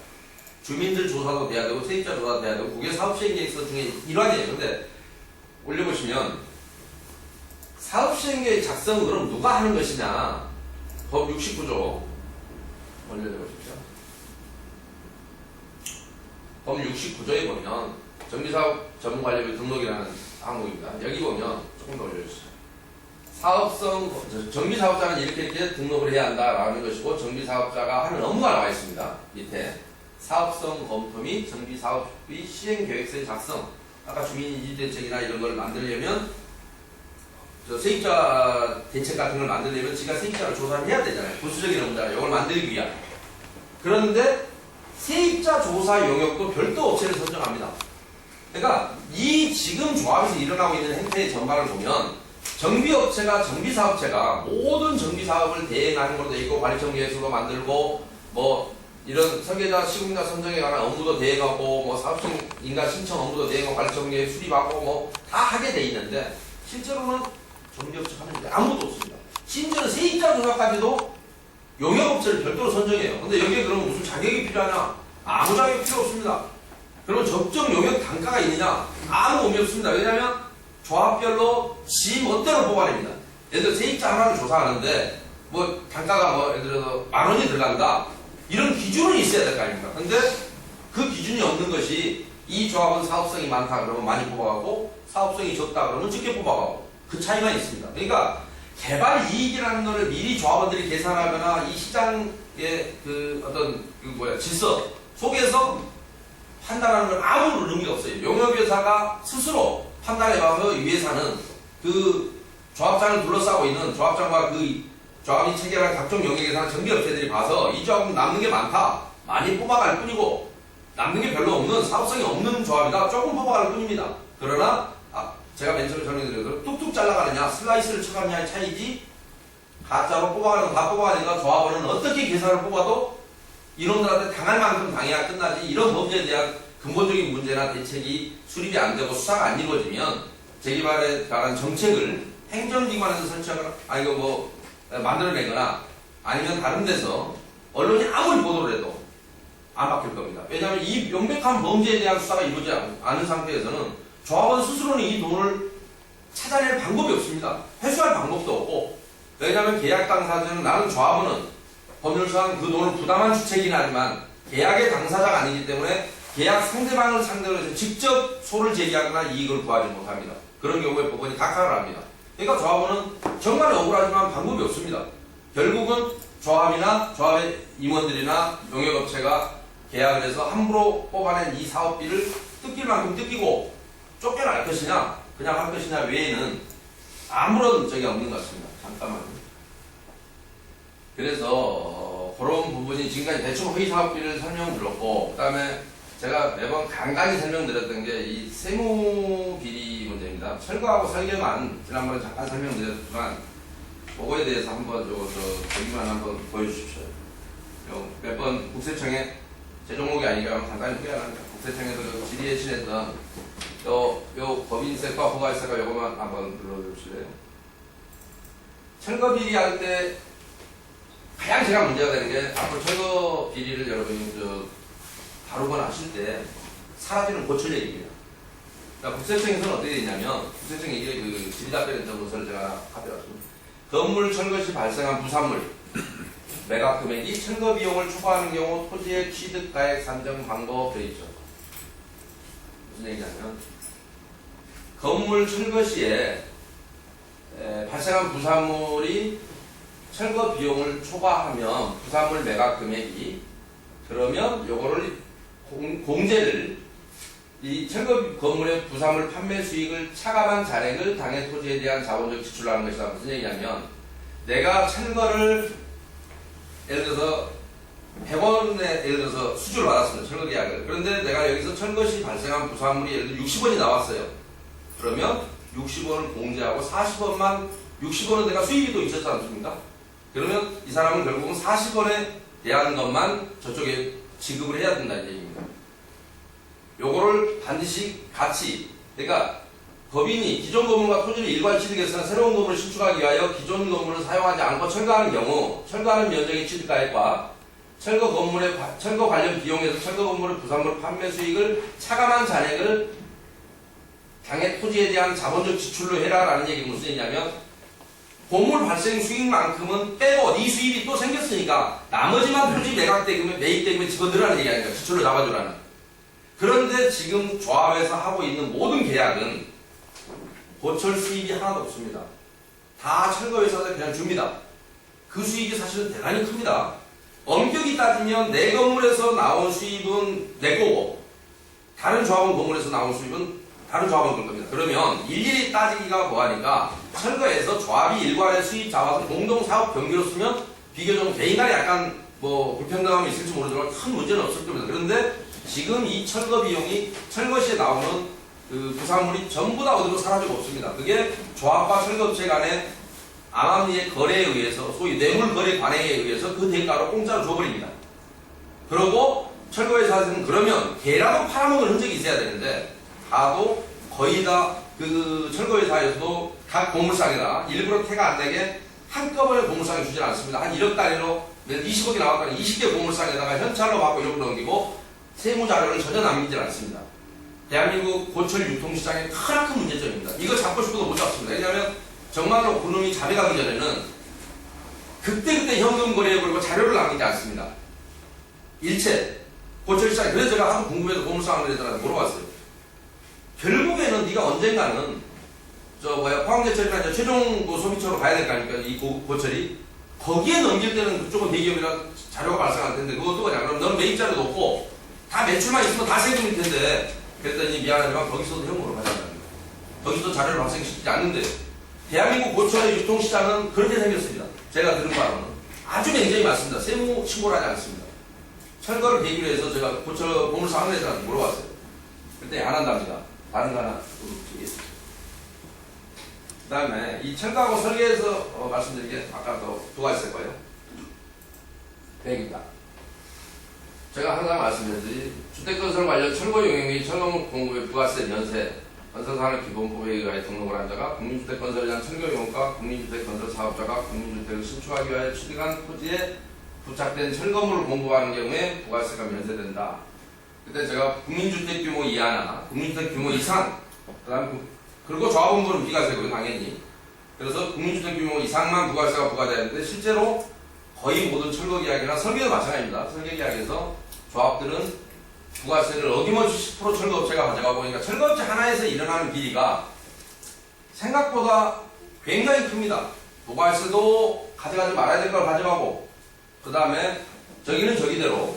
S1: 주민들 조사도 돼야 되고 세입자 조사도 돼야 되고 그게 사업시행계획서 중에 일환이에요. 근데 올려보시면 사업시행계획 작성은 그럼 누가 하는 것이냐? 법 69조 올려보십시오. 법 69조에 보면 정비사업 전문관리비 등록이라는 항목입니다. 여기 보면 조금 더 올려주시죠. 정비사업자는 이렇게 등록을 해야 한다라는 것이고 정비사업자가 하는 업무가 나와 있습니다. 밑에 사업성 검토 및 정비사업비 시행계획서의 작성 아까 주민이주대책이나 이런 걸 만들려면 세입자 대책 같은 걸 만들려면 지가 세입자를 조사를 해야 되잖아요. 부수적인 업무잖아요. 이걸 만들기 위한. 그런데 세입자 조사 영역도 별도 업체를 선정합니다. 그러니까 이 지금 조합에서 일어나고 있는 행태의 전반을 보면 정비업체가 정비사업체가 모든 정비사업을 대행하는 걸로 돼 있고 관리청계획서도 만들고 뭐 이런 설계자 시공자 선정에 관한 업무도 대행하고 뭐 사업청 인가 신청 업무도 대행하고 관리청계획 수립하고 뭐 다 하게 돼 있는데 실제로는 정비업체 하는 게 아무것도 없습니다. 심지어는 세입자 조사까지도 용역업체를 별도로 선정해요. 근데 여기에 그러면 무슨 자격이 필요하냐? 아무 자격이 필요 없습니다. 그러면 적정 용역 단가가 있느냐? 아무 의미 없습니다. 왜냐하면 조합별로 지 멋대로 뽑아냅니다. 예를 들어 세입자 하나를 조사하는데 뭐 단가가 뭐 예를 들어서 10,000원이 들어간다. 이런 기준은 있어야 될 거 아닙니까? 근데 그 기준이 없는 것이 이 조합은 사업성이 많다 그러면 많이 뽑아가고 사업성이 적다 그러면 적게 뽑아가고 그 차이가 있습니다. 그러니까 개발 이익이라는 거를 미리 조합원들이 계산하거나 이 시장의 질서 속에서 판단하는 건 아무 의미가 없어요. 용역회사가 스스로 판단해봐서 이 회사는 그 조합장을 둘러싸고 있는 조합장과 그 조합이 체결한 각종 용역회사나 정비업체들이 봐서 이 조합은 남는 게 많다. 많이 뽑아갈 뿐이고 남는 게 별로 없는 사업성이 없는 조합이다. 조금 뽑아갈 뿐입니다. 그러나 제가 맨 처음에 설명드린 뚝뚝 잘라가느냐 슬라이스를 쳐가느냐의 차이지 가짜로 뽑아가는 거 다 뽑아가니까 조합원은 어떻게 계산을 뽑아도 이놈들한테 당할 만큼 당해야 끝나지 이런 범죄에 대한 근본적인 문제나 대책이 수립이 안 되고 수사가 안 이루어지면 재개발에 관한 정책을 행정기관에서 설치하거나 아니면 뭐 만들어내거나 아니면 다른 데서 언론이 아무리 보도를 해도 안 바뀔 겁니다. 왜냐하면 이 명백한 범죄에 대한 수사가 이루어지지 않은 상태에서는 조합원 스스로는 이 돈을 찾아낼 방법이 없습니다. 회수할 방법도 없고 왜냐하면 계약 당사자는 나는 조합원은 법률상 그 돈을 부담한 주체이긴 하지만 계약의 당사자가 아니기 때문에 계약 상대방을 상대로 해서 직접 소를 제기하거나 이익을 구하지 못합니다. 그런 경우에 법원이 각하를 합니다. 그러니까 조합원은 정말 억울하지만 방법이 없습니다. 결국은 조합의 임원들이나 용역업체가 계약을 해서 함부로 뽑아낸 이 사업비를 뜯길 만큼 뜯기고 쫓겨날 것이냐 그냥 할 것이냐 외에는 아무런 적이 없는 것 같습니다. 잠깐만요. 그래서 그런 부분이 지금까지 대충 허위 사업비를 설명드렸고 그 다음에 제가 매번 간간히 설명드렸던 게 이 세무 비리 문제입니다. 철거하고 설계만 지난번에 잠깐 설명드렸지만 그거에 대해서 한번 저기만 한번 보여주십시오. 몇 번 국세청에 제 종목이 아니라 간단히 소개하랍니다. 국세청에서 질의에 실했던 요 법인세과 허가세가 요거만 한번 눌러주실래요? 철거 비리 할 때 가장 제가 문제가 되는 게 앞으로 철거 비리를 여러분이 다루거나 하실 때 사라지는 고철 얘기입니다. 그러니까 국세청에서는 어떻게 되냐면 국세청에 이게 그 질의답변했던 문서를 제가 가져왔습니다. 건물 철거 시 발생한 부산물 매각 금액이 철거 비용을 초과하는 경우 토지의 취득 가액 산정 방법 되어 있죠. 무슨 얘기냐면 건물 철거 시에 발생한 부산물이 철거 비용을 초과하면 부산물 매각 금액이 그러면 요거를 공제를 이 철거 건물의 부산물 판매 수익을 차감한 잔액을 당해 토지에 대한 자본적 지출을 하는 것이다. 무슨 얘기냐면 내가 철거를 예를 들어서 100원에 예를 들어서 수주를 받았습니다. 철거 계약을. 그런데 내가 여기서 철거 시 발생한 부산물이 예를 들어 60원이 나왔어요. 그러면 60원을 공제하고 40원만 60원은 내가 수입이 또 있었지 않습니까? 그러면 이 사람은 결국은 40원에 대한 것만 저쪽에 지급을 해야 된다는 얘기입니다. 요거를 반드시 같이 그러니까 법인이 기존 건물과 토지를 일괄 취득해서 새로운 건물을 신축하기 위하여 기존 건물을 사용하지 않고 철거하는 경우 철거하는 면적의 취득가액과 철거 관련 비용에서 철거 건물의 부산물 판매 수익을 차감한 잔액을 당해 토지에 대한 자본적 지출로 해라라는 얘기는 무슨 얘기냐면 건물 발생 수익만큼은 빼고 네 수입이 또 생겼으니까 나머지만 토지 매입대금에 집어넣으라는 얘기 아닙니까? 지출로 잡아주라는. 그런데 지금 조합에서 하고 있는 모든 계약은 고철 수입이 하나도 없습니다. 다 철거회사에서 그냥 줍니다. 그 수익이 사실은 대단히 큽니다. 엄격히 따지면 내 건물에서 나온 수입은 내 거고 다른 조합원 건물에서 나온 수입은 다른 조합원 걸 겁니다. 그러면 일일이 따지기가 뭐하니까 철거에서 조합이 일괄의 수입 자원을 공동사업 경기로 쓰면 비교적 개인 간에 약간 뭐 불평등함이 있을지 모르지만 큰 문제는 없을 겁니다. 그런데 지금 이 철거 비용이 철거 시에 나오는 그 부산물이 전부 다 어디로 사라지고 없습니다. 그게 조합과 철거업체 간의 암암리의 거래에 의해서 소위 뇌물 거래 관행에 의해서 그 대가로 공짜로 줘버립니다. 그러고 철거회사에서는 그러면 개라도 팔아먹은 흔적이 있어야 되는데 다도 거의 다 그 철거회사에서도 각 보물상에다 일부러 태가 안 되게 한꺼번에 보물상에 주지 않습니다. 한 1억 단위로 20억이 나왔다니 20개 보물상에다가 현찰로 받고 이렇게 넘기고 세무자료를 전혀 남기지 않습니다. 대한민국 고철 유통시장의 크나큰 문제점입니다. 이거 잡고 싶어도 못 잡습니다. 왜냐하면 정말로 그놈이 자백하기 전에는 그때그때 현금 거래해버리고 자료를 남기지 않습니다. 일체 고철시장에 그래서 제가 하도 궁금해서 보물상을 애들한테 물어봤어요. 결국에는 네가 언젠가는 포항제철이나 최종 소비처로 가야 될 거 아닙니까? 이 고철이 거기에 넘길 때는 그쪽은 대기업이라 자료가 발생할 텐데 그것도 그냥 그럼 너는 매입자료도 없고 다 매출만 있으면 다 세금일 텐데 그랬더니 미안하지만 거기서도 현금으로 가져간다는 거예요. 거기서도 자료를 발생시키지 않는데 대한민국 고철의 유통시장은 그렇게 생겼습니다. 제가 들은 바로는 아주 굉장히 많습니다. 세무 신고를 하지 않습니다. 철거를 계기로 해서 제가 고철 보물상 항해자한테 물어봤어요. 그때 안 한답니다. 다른 거 하나 드리겠습니다. 그 다음에 이 철거하고 설계에서 말씀드린 게 아까 두 가지 있을 거예요. 계획입니다. 제가 항상 말씀드렸듯이 주택건설 관련 철거 용역 및 철거물 공급의 부가세 면세 건설산업기본법에 의하여 등록을 한 자가 국민주택건설에 대한 철거용과 국민주택건설 사업자가 국민주택을 신축하기 위하여 취득한 토지에 부착된 철거물을 공급하는 경우에 부가세가 면세된다. 그때 제가 국민주택 규모 이하나 국민주택 규모 이상 그리고 조합원물은 비과세고요 당연히. 그래서 국민주택 규모 이상만 부가세가 부과되는데 실제로 거의 모든 철거 계약이나 설계도 마찬가지입니다. 설계 계약에서 조합들은 부가세를 어김없이 10% 철거업체가 가져가고 그러니까 철거업체 하나에서 일어나는 비리가 생각보다 굉장히 큽니다. 부가세도 가져가지 말아야 될 걸 가져가고, 그 다음에 저기는 저기대로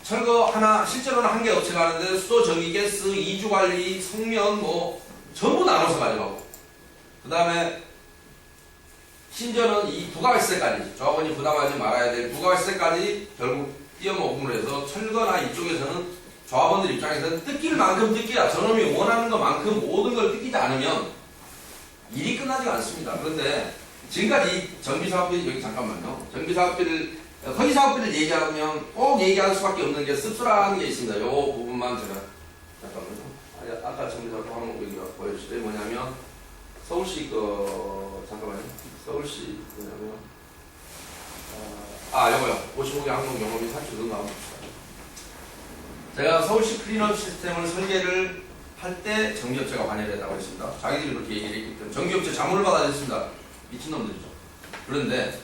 S1: 철거 하나, 실제로는 한 개 업체가 하는데 수도, 전기, 가스, 이주관리, 성면 뭐 전부 나눠서 가져가고, 그 다음에 심지어는 이 부가세까지, 조합원이 부담하지 말아야 될 부가세까지 결국 띄어먹음으로 해서 철거나 이쪽에서는 조합원들 입장에서는 뜯길 만큼 뜯기야. 저놈이 원하는 것만큼 모든 걸 뜯기지 않으면 일이 끝나지가 않습니다. 그런데 지금까지 정비사업비, 여기 잠깐만요. 정비사업비를, 허위사업비를 얘기하면 꼭 얘기할 수밖에 없는 게 씁쓸한 게 있습니다. 요 부분만 제가, 잠깐만요. 아까 정비사업비 한번 여기가 보여주세요. 뭐냐면, 서울시 잠깐만요. 서울시 뭐냐면, 요거요. 55개 항목 영업이 산출 등 나옵니다. 제가 서울시 클린업 시스템을 설계를 할 때 전기업체가 관여를 했다고 했습니다. 자기들이 그렇게 얘기를 했기 때문에 전기업체 자문을 받아냈습니다. 미친놈들이죠. 그런데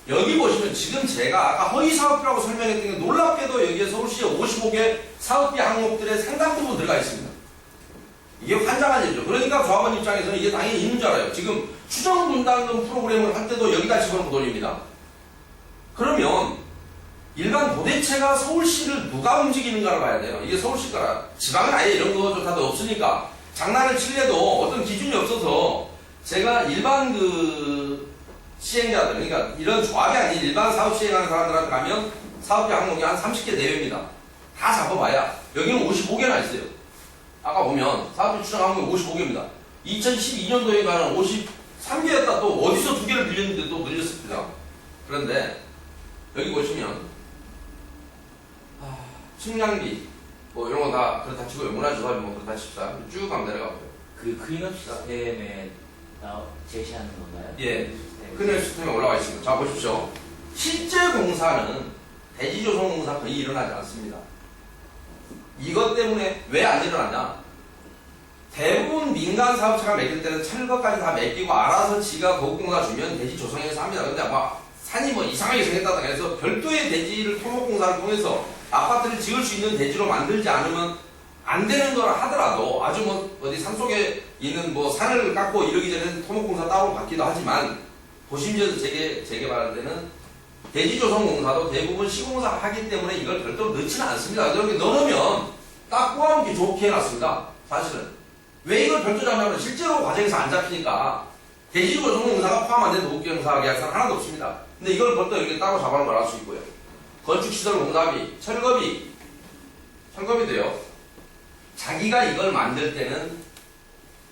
S1: 여기 보시면 지금 제가 아까 허위사업비라고 설명했던 게 놀랍게도 여기에 서울시에 55개 사업비 항목들의 상당 부분 들어가 있습니다. 이게 환장한 일이죠. 그러니까 조합원 입장에서는 이게 당연히 있는 줄 알아요. 지금 추정분담금 프로그램을 할 때도 여기다 집어넣고 돌립니다. 그러면 일반 도대체가 서울시를 누가 움직이는가를 봐야 돼요. 이게 서울시가 지방은 아예 이런 거조차도 없으니까 장난을 칠래도 어떤 기준이 없어서 제가 일반 시행자들, 그러니까 이런 조합이 아닌 일반 사업 시행하는 사람들한테 가면 사업비 항목이 한 30개 내외입니다. 다 잡아봐야 여기는 55개나 있어요. 아까 보면 사업비 추정 항목이 55개입니다. 2012년도에 가는 53개였다 또 어디서 2개를 빌렸는데 또 늘렸습니다. 그런데 여기 보시면 측량비 뭐 이런 거 다 그렇다 치고 문화조합이 뭐 그렇다 칩시다. 쭉 가면 내려가고요.
S2: 그 클린업 시스템에 제시하는 건가요?
S1: 예. 클린업 시스템에 올라와 있습니다. 자 보십시오. 실제 공사는 대지조성 공사 거의 일어나지 않습니다. 이것 때문에 왜 안 일어나냐? 대부분 민간 사업체가 맡길 때는 철거까지 다 맡기고 알아서 지가 거국공사 주면 대지 조성해서 합니다. 근데 산이 이상하게 생겼다든가 해서 별도의 대지를 토목공사를 통해서 아파트를 지을 수 있는 대지로 만들지 않으면 안 되는 거라 하더라도 아주 어디 산속에 있는 산을 깎고 이러기 전에는 토목공사 따로 받기도 하지만 도심지에서 재개발할 때는 대지조성공사도 대부분 시공사 하기 때문에 이걸 별도로 넣지는 않습니다. 이렇게 넣으면 딱 꼬아놓기 좋게 해놨습니다. 사실은. 왜 이걸 별도 잡냐면 실제로 과정에서 안 잡히니까 대지조성공사가 포함 안 된 도급경사 계약서는 하나도 없습니다. 근데 이걸 벌써 이렇게 따로 잡아놓은 걸 알 수 있고요. 건축시설 공사비, 철거비도요. 자기가 이걸 만들 때는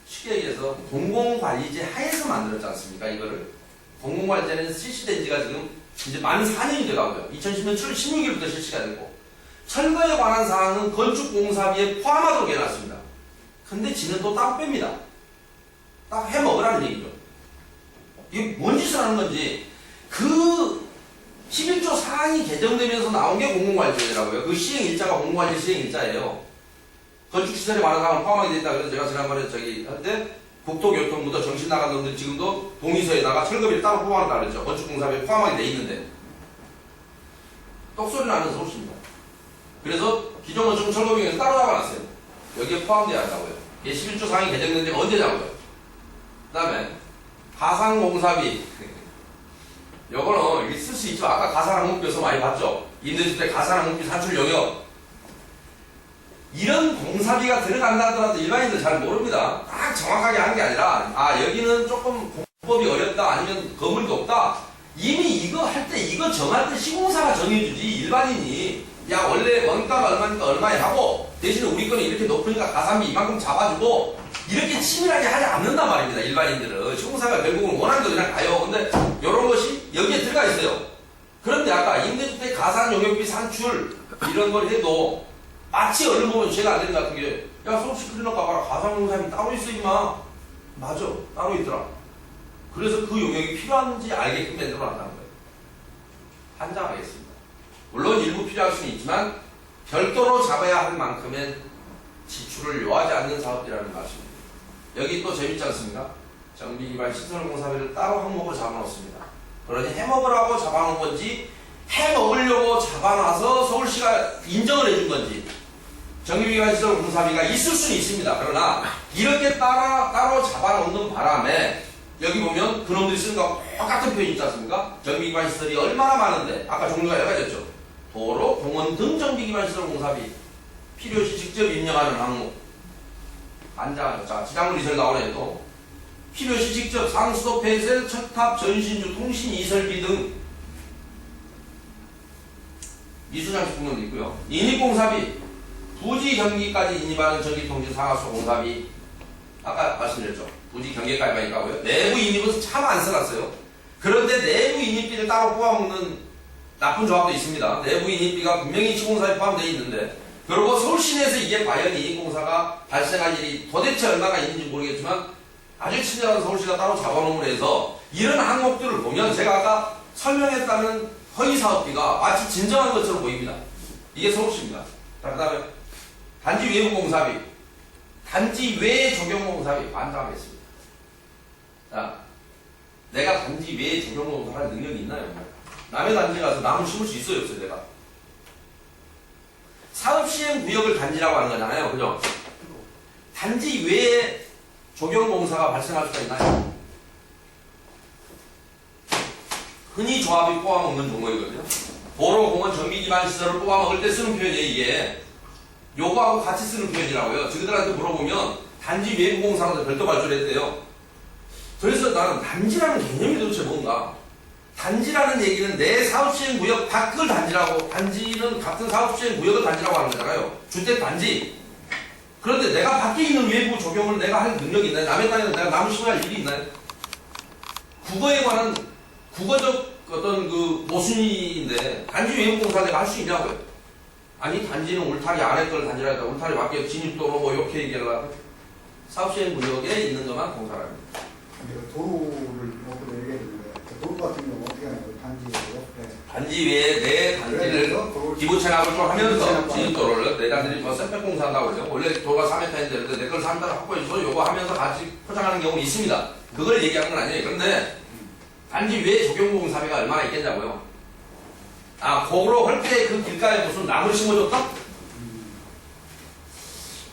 S1: 쉽게 얘기해서 공공관리제 하에서 만들었지 않습니까? 이거를. 공공관리제는 실시된 지가 지금 이제 만 4년이 돼가고요. 2010년 7월 16일부터 실시가 됐고, 철거에 관한 사항은 건축공사비에 포함하도록 해놨습니다. 근데 지는 또 따로 뺍니다. 딱 해먹으라는 얘기죠. 이게 뭔 짓을 하는 건지, 그 11조 사항이 개정되면서 나온 게 공공관리제라고요. 그 시행일자가 공공관리 시행일자예요. 건축시설에 관한 사항을 포함하게 됐다. 그래서 제가 지난번에 할 때 국토교통부도 정신 나간 놈들 지금도 동의서에다가 철거비를 따로 포함한다 그랬죠. 건축공사비에 포함하게 돼 있는데. 똑소리 나는 서울시입니다. 그래서 기존건축은 철거비에서 따로 잡아놨어요. 여기에 포함돼야 한다고요. 이게 11조 사항이 개정된 지가 언제냐고요. 그 다음에 가상공사비. 요거는 쓸 수 있죠. 아까 가산항목비에서 많이 봤죠. 임대주택 가산항목비 산출 용역. 이런 공사비가 들어간다 하더라도 일반인들 잘 모릅니다. 딱 정확하게 하는 게 아니라 여기는 조금 공법이 어렵다 아니면 건물도 없다. 이미 이거 할 때 이거 정할 때 시공사가 정해주지 일반인이 야 원래 원가가 얼마니까 얼마에 하고 대신에 우리 거는 이렇게 높으니까 가산비 이만큼 잡아주고 이렇게 치밀하게 하지 않는단 말입니다. 일반인들은. 시공사가 결국은 원하는 거 그냥 가요. 근데 이런 것이 여기에 들어가 있어요. 그런데 아까 임대주택 가산용역비 산출 이런 걸 해도 마치 얼른 보면 죄가 안 되는 것 같은 게 야 서울시 클린업 가봐라. 가산공사비 따로 있어 임마. 맞아. 따로 있더라. 그래서 그 용역이 필요한지 알게끔 만들어놨다는 거예요. 한장하겠습니다. 물론 일부 필요할 수는 있지만 별도로 잡아야 할 만큼의 지출을 요하지 않는 사업이라는 말씀입니다. 여기 또 재밌지 않습니까? 정비기반 시설공사비를 따로 항목으로 잡아놓습니다. 그러니 해먹으라고 잡아놓은 건지 해먹으려고 잡아놔서 서울시가 인정을 해준 건지 정비기관시설 공사비가 있을 수는 있습니다. 그러나 이렇게 따로 잡아놓는 바람에 여기 보면 그놈들이 쓰는 거 똑같은 표현이 있지 않습니까? 정비기관시설이 얼마나 많은데 아까 종류가 여러 가지였죠. 도로, 공원 등 정비기관시설 공사비 필요시 직접 입력하는 항목 자 지상물 이설 나오네 또 필요시 직접 상수도, 폐쇄, 척탑, 전신주, 통신 이설비 등 미수장식 부분도 있고요. 인입공사비 부지 경기까지 인입하는 전기통신 상하수 공사비 아까 말씀드렸죠. 부지 경계까지만 있다고요. 내부 인입은 참 안 써놨어요. 그런데 내부 인입비를 따로 뽑아먹는 나쁜 조합도 있습니다. 내부 인입비가 분명히 시공사에 포함되어 있는데 그리고 서울시내에서 이게 과연 인입공사가 발생할 일이 도대체 얼마나 있는지 모르겠지만 아주 친절한 서울시가 따로 잡아놓음으로 해서 이런 항목들을 보면 제가 아까 설명했다는 허위사업비가 마치 진정한 것처럼 보입니다. 이게 서울시입니다. 자, 그 다음에 단지 외부 공사비, 단지 외 적용 공사비 반감했습니다. 자, 내가 단지 외 적용 공사할 능력이 있나요? 남의 단지에 가서 나무 심을 수 있어요, 없어요, 내가? 사업시행구역을 단지라고 하는 거잖아요, 그죠? 단지 외에 적용공사가 발생할 수가 있나요? 흔히 조합이 뽑아먹는 종목이거든요. 도로, 공원, 정비기반시설을 뽑아먹을 때 쓰는 표현이에요, 이게. 요거하고 같이 쓰는 표현이라고요. 저희들한테 물어보면 단지 외부 공사라도 별도 발주했대요. 그래서 나는 단지라는 개념이 도대체 뭔가? 단지라는 얘기는 내 사업시행구역 밖을 단지라고, 단지는 같은 사업시행구역을 단지라고 하는 거잖아요. 주택단지. 그런데 내가 밖에 있는 외부 적용을 내가 할 능력이 있나요? 남의 땅에서 내가 나무 심어야 할 일이 있나요? 국어에 관한 국어적 어떤 그 모순인데 단지 외부 공사 내가 할 수 있냐고요? 아니 단지는 울타리 안에 걸 단지라 했다. 울타리 밖에 진입도로 뭐 이렇게 얘기하려고 사업시행구역에 있는 것만 공사를 합니다.
S3: 근데 도로를 먹고 얘기했는데 도로 같은 경우는 어떻게 하냐고 단지 옆에
S1: 단지 외에 내 단지를 기부 체납을 좀 하면서 진입도로를 내단들이 뭐 셋백 공사한다고 그러죠. 원래 도로가 3m인데 내 걸 3m 확보해서 요거 하면서 같이 포장하는 경우는 있습니다. 그걸 얘기하는 건 아니에요. 그런데 단지 외 적용공사비가 얼마나 있겠냐고요. 아, 고로 할 때 그 길가에 무슨 나무를 심어줬다?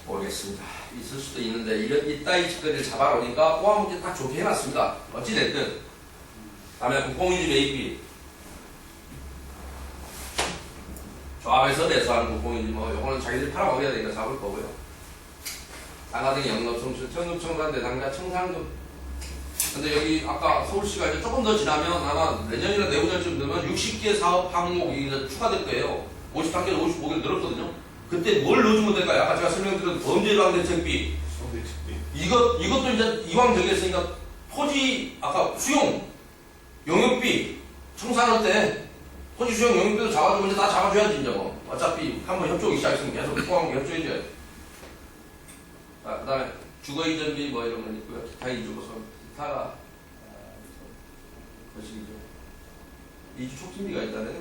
S1: 모르겠습니다. 있을 수도 있는데 이따위 짓거리를 잡아놓으니까 꼬아먹기 딱 좋게 해놨습니다. 어찌됐든 다음에 국공유지 매입비 조합에서 내수하는 국공유지 뭐 요거는 자기들이 팔아먹어야 되니까 잡을 거고요. 상가등의 영업 청출, 청급 청산 대상자 청산금. 근데 여기 아까 서울시가 이제 조금 더 지나면 아마 내년이나 내후년쯤 되면 60개 사업 항목이 이제 추가될 거예요. 53개에서 55개로 늘었거든요. 그때 뭘 넣어주면 될까요? 아까 제가 설명드린 범죄예방 대책비. 이것도 이제 이왕 되겠으니까 토지, 아까 수용, 용역비, 청산할 때 토지 수용 용역비도 잡아주면 이제 다 잡아줘야지, 이제 뭐. 어차피 한번 협조하기 시작했으면 계속 포함하고 협조해줘야지. 자, 그 다음에 주거이전비 뭐 이런 건 있고요. 기타 이주고서. 기타가, 거시기죠. 이주 촉진비가 있다는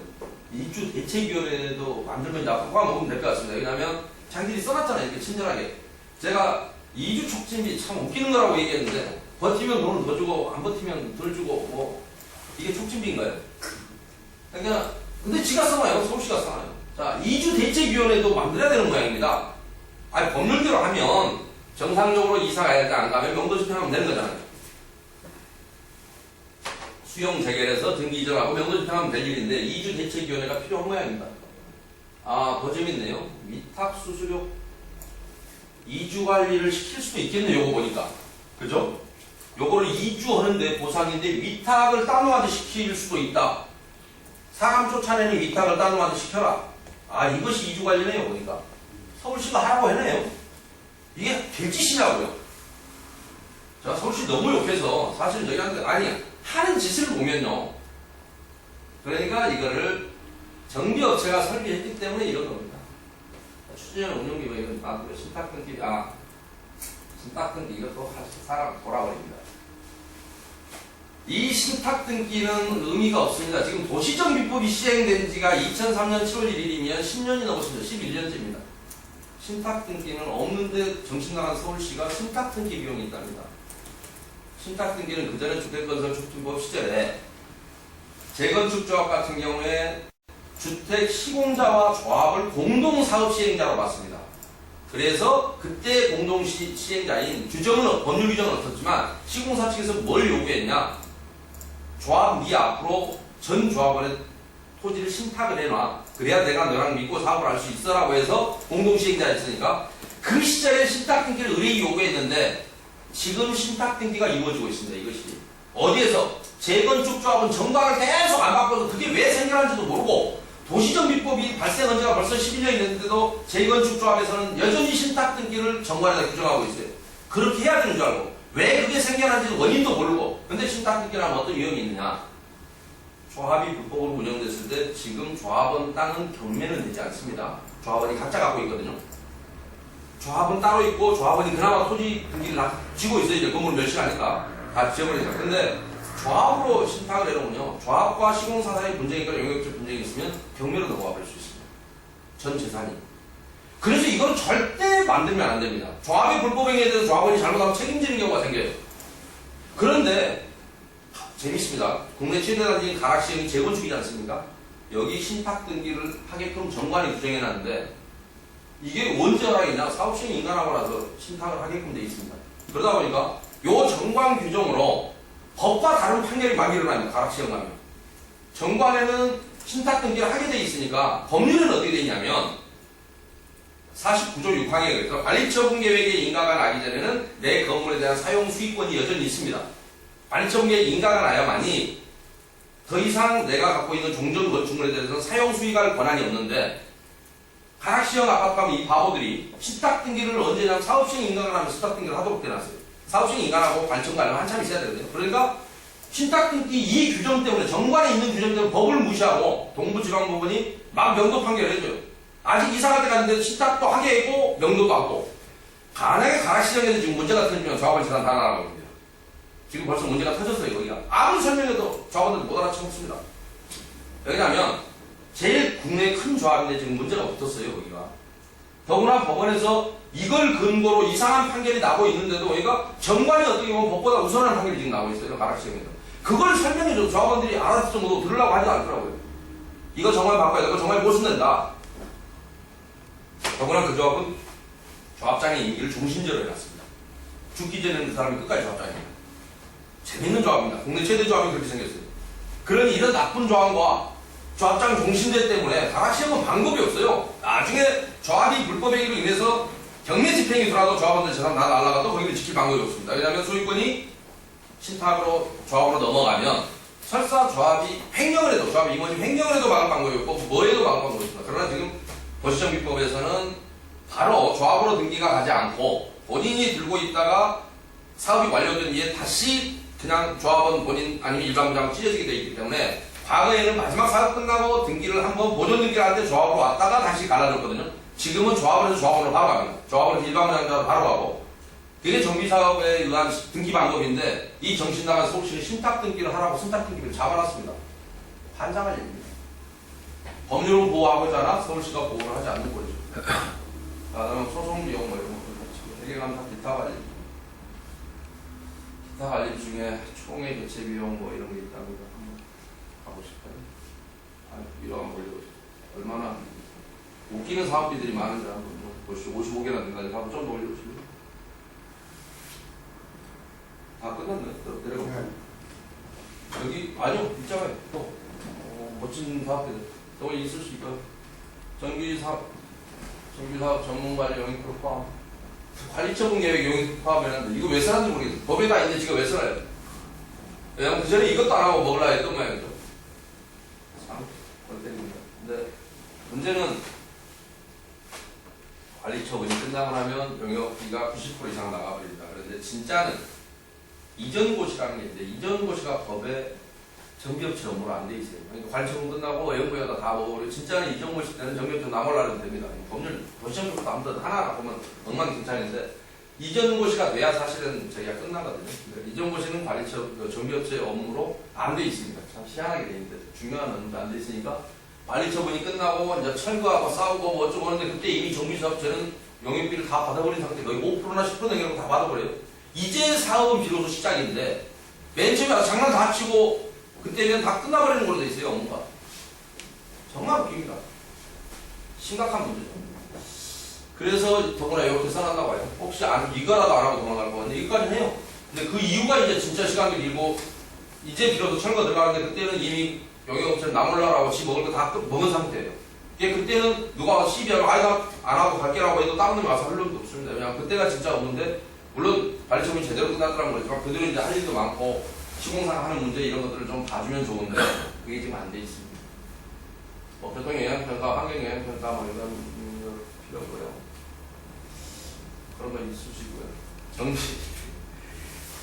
S1: 이주 대책위원회도 만들면 이제 앞으로 포함하면 될 것 같습니다. 왜냐하면 자기들이 써놨잖아요. 이렇게 친절하게. 제가 이주 촉진비 참 웃기는 거라고 얘기했는데 버티면 돈을 더 주고 안 버티면 덜 주고 뭐 이게 촉진비인가요? 그러니까 근데 지가 써놔요. 서울시가 써놔요. 자, 이주 대책위원회도 만들어야 되는 모양입니다. 아니 법률대로 하면 정상적으로 이사 가야 될 때 안 가면 명도 집행하면 되는 거잖아요. 수용 재결해서 등기 이전하고 명도 집행하면 될 일인데 이주 대책위원회가 필요한 모양입니다. 아, 더 재밌네요. 위탁 수수료 이주 관리를 시킬 수도 있겠네요. 요거 보니까. 그죠? 요거를 이주하는데 보상인데 위탁을 따놈한테 시킬 수도 있다. 사람 쫓아내는 위탁을 따놈한테 시켜라. 아, 이것이 이주 관리네요. 보니까. 서울시가 하라고 해네요. 이게 될 짓이냐고요. 제가 서울시 너무 욕해서 사실 저희한테 아니 하는 짓을 보면요. 그러니까 이거를 정비업체가 설계했기 때문에 이런 겁니다. 추진형 운영비 뭐 이건 나고요. 신탁등기 신탁등기 이것도 사람 돌아버립니다. 이 신탁등기는 의미가 없습니다. 지금 도시정비법이 시행된 지가 2003년 7월 1일이면 10년이 넘었습니다. 11년째입니다. 신탁등기는 없는데 정신나간 서울시가 신탁등기 비용이 있답니다. 신탁등기는 그전에 주택건설촉진법 시절에 재건축조합 같은 경우에 주택 시공자와 조합을 공동사업시행자로 봤습니다. 그래서 그때 공동 시행자인 규정은 법률 규정은 없었지만 시공사 측에서 뭘 요구했냐? 조합 네 앞으로 전 조합원의 토지를 신탁을 해놔. 그래야 내가 너랑 믿고 사업을 할 수 있어라고 해서 공동 시행자였으니까 그 시절에 신탁 등기를 의뢰인이 요구했는데 지금 신탁 등기가 이루어지고 있습니다. 이것이 어디에서 재건축 조합은 정관을 계속 안 바꿔서 그게 왜 생겨난지도 모르고 도시정비법이 발생한 지가 벌써 11년이 됐는데도 재건축 조합에서는 여전히 신탁 등기를 정관에다 규정하고 있어요. 그렇게 해야 되는 줄 알고 왜 그게 생겨난지 원인도 모르고 근데 신탁 등기라면 어떤 유형이 있느냐? 조합이 불법으로 운영됐을 때 지금 조합원 땅은 경매는 되지 않습니다. 조합원이 각자 갖고 있거든요. 조합은 따로 있고 조합원이 그나마 토지 등기를 다 쥐고 있어요. 이제 건물 몇 시간이니까 다 지어버리니까. 근데 조합으로 신탁을 해놓으면요. 조합과 시공사 사이 분쟁이 있거나 영역적 분쟁이 있으면 경매로 넘어가 버릴 수 있습니다. 전 재산이. 그래서 이건 절대 만들면 안 됩니다. 조합의 불법행위에 대해서 조합원이 잘못하면 책임지는 경우가 생겨요. 그런데 재밌습니다. 국내 최대 단지인 가락시형이 재건축이지 않습니까? 여기 신탁 등기를 하게끔 정관이 규정해놨는데 이게 언제 허락이냐? 사업시행 인가하고 나서 신탁을 하게끔 돼 있습니다. 그러다 보니까 요 정관 규정으로 법과 다른 판결이 막 일어납니다. 가락시형 가면. 정관에는 신탁 등기를 하게 돼 있으니까 법률은 어떻게 돼 있냐면 49조 6항에 그래서 관리처분 계획의 인가가 나기 전에는 내 건물에 대한 사용 수익권이 여전히 있습니다. 관리처분 계획 인가가 나야만이 더 이상 내가 갖고 있는 종전 건축물에 대해서는 사용 수익할 권한이 없는데 가락시형 아파트 가면 이 바보들이 신탁 등기를 언제냐 사업시행 인가를 하면 신탁 등기를 하도록 해놨어요. 사업시행 인가하고 관청관은 한참 있어야 되거든요. 그러니까 신탁 등기 이 규정 때문에 정관에 있는 규정 때문에 법을 무시하고 동부지방법원이 막 명도 판결을 해줘요. 아직 이사갈 때 갔는데 신탁도 하게 했고 명도도 하고 만약에 가락시장에서 지금 문제가 터지면 조합원 재산 다 나가는 겁니다. 지금 벌써 문제가 터졌어요. 여기가 아무리 설명해도 조합원들 못 알아채먹습니다. 왜냐하면 제일 국내 큰 조합인데 지금 문제가 붙었어요. 여기가 더구나 법원에서 이걸 근거로 이상한 판결이 나고 있는데도 여기가 정관이 어떻게 보면 법보다 우선한 판결이 지금 나오고 있어요. 가락시장에서 그걸 설명해줘 조합원들이 알았을 정도로 들으려고 하지 않더라고요. 이거 정말 바꿔야 돼. 이거 정말 못 쓴다. 더구나 그 조합은 조합장의 임기를 종신제로 해놨습니다. 죽기 전에는 그 사람이 끝까지 조합장입니다. 재밌는 조합입니다. 국내 최대 조합이 그렇게 생겼어요. 그러니 이런 나쁜 조합과 조합장 종신제 때문에 가락시형은 방법이 없어요. 나중에 조합이 불법행위로 인해서 경매 집행이 들어와도 조합원들 재산 다 날아가도 거기를 지킬 방법이 없습니다. 왜냐하면 소유권이 신탁으로 조합으로 넘어가면 설사 조합이 횡령을 해도 조합이 임원이 횡령을 해도 막을 방법이 없고 뭐해도 막을 방법이 없습니다. 그러나 지금 도시정비법에서는 바로 조합으로 등기가 가지 않고 본인이 들고 있다가 사업이 완료된 뒤에 다시 그냥 조합원 본인 아니면 일반 부장 찢어지게 되어 있기 때문에 과거에는 마지막 사업 끝나고 등기를 한번 보존 등기를 할 때 조합으로 왔다가 다시 갈라졌거든요. 지금은 조합을 해서 조합으로 바로 갑니다. 조합을 해서 일반 부장자로 바로 가고 그게 정비사업에 의한 등기 방법인데 이 정신나간 서울시는 신탁 등기를 하라고 신탁 등기를 잡아놨습니다. 환장할 일입니다. 법률은 보호하고자 하나 서울시가 보호를 하지 않는 거죠. 그다음에 소송 비용 뭐 이런 거 회계감사 기타 관리 중에 총회 개최 비용 뭐 이런 게 있답니다. 한번 가고 싶어요. 아, 이러 안 걸리고 얼마나 웃기는 사업비들이 많은지 한번 보시죠. 55개나 된다니 한번 좀 더 올려보시죠. 다 끝났네. 내려가. 여기 아니요 있잖아요. 또 멋진 사업들 또 있을 수 있고요. 정비사업 전문관리 영역 포함 관리처분 계획 영역 포함해놨는데 이거 왜 쓰는지 모르겠어요. 법에 다 있는데 지금 왜 써요? 왜냐면 그 전에 이것도 안 하고 먹으려 했던 모양이죠. 참 골 때립니다. 근데 문제는 관리처분이 끝나고 나면 영역비가 90% 이상 나가버린다. 그런데 진짜는 이전고시라는 게 있는데 이전고시가 법에 정비업체 업무로 안 돼 있어요. 그러니까 관리처분 끝나고 애용고에다 다 먹어버리고 진짜는 이전고시 때는 정비업체 나몰라도 됩니다. 법률 도시정비법도 아무튼 하나 보면 엉망진창인데 이전고시가 돼야 사실은 저희가 끝나거든요. 그러니까 이전고시는 정비업체 업무로 안 돼 있습니다. 참 희한하게 돼 있는데 중요한 업무도 안 돼 있으니까 관리처분이 끝나고 이제 철거하고 싸우고 뭐 어쩌고 하는데 그때 이미 정비사업체는 영역비를 다 받아버린 상태 거의 5%나 10% 넘게 다 받아버려요. 이제 사업은 비로소 시작인데 맨 처음에 장난 다 치고 그때는 다 끝나버리는 걸로 돼 있어요. 업무가 정말 웃깁니다. 심각한 문제죠. 그래서 더구나 이렇게 써놨다고 해요. 혹시 이거라도 안 하고 도망갈 거 같은데 이거까지 해요. 근데 그 이유가 이제 진짜 시간도 길고 이제 비로소 철거 들어가는데 그때는 이미 영역업체는 나몰라라고 지 먹을 거 다 먹은 상태예요. 그때는 누가 와서 시비하면 아이 나 안 하고 갈게라고 해도 다른 놈이 와서 할 놈도 없습니다. 그냥 그때가 진짜 없는데 물론 관리처분이 제대로 끝났더라는 거지만 그들은 이제 할 일도 많고 시공사가 하는 문제 이런 것들을 좀 봐주면 좋은데 그게 지금 안 돼 있습니다. 뭐 교통영향평가, 환경영향평가 뭐 이런 필요 없고요. 그런 거 있으시고요.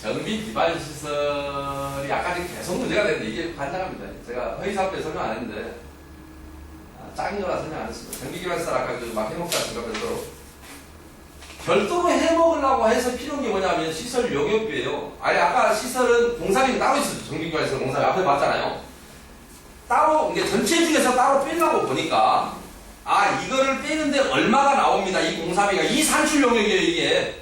S1: 정비 기반 시설이 아까 계속 문제가 되는데 이게 관장합니다. 제가 회의사업 때 설명 안 했는데 작은 거라 설명 안 했습니다. 정비 기반 시설 아까 막 해먹자 하신 거 별도로 해먹으려고 해서 필요한 게 뭐냐면 시설 용역비예요. 아니 아까 시설은 공사비는 따로 있었죠. 정비 기반 시설 공사비 앞에 봤잖아요. 따로 이게 전체 중에서 따로 빼려고 보니까 이거를 빼는데 얼마가 나옵니다. 이 공사비가 이 산출 용역이에요 이게.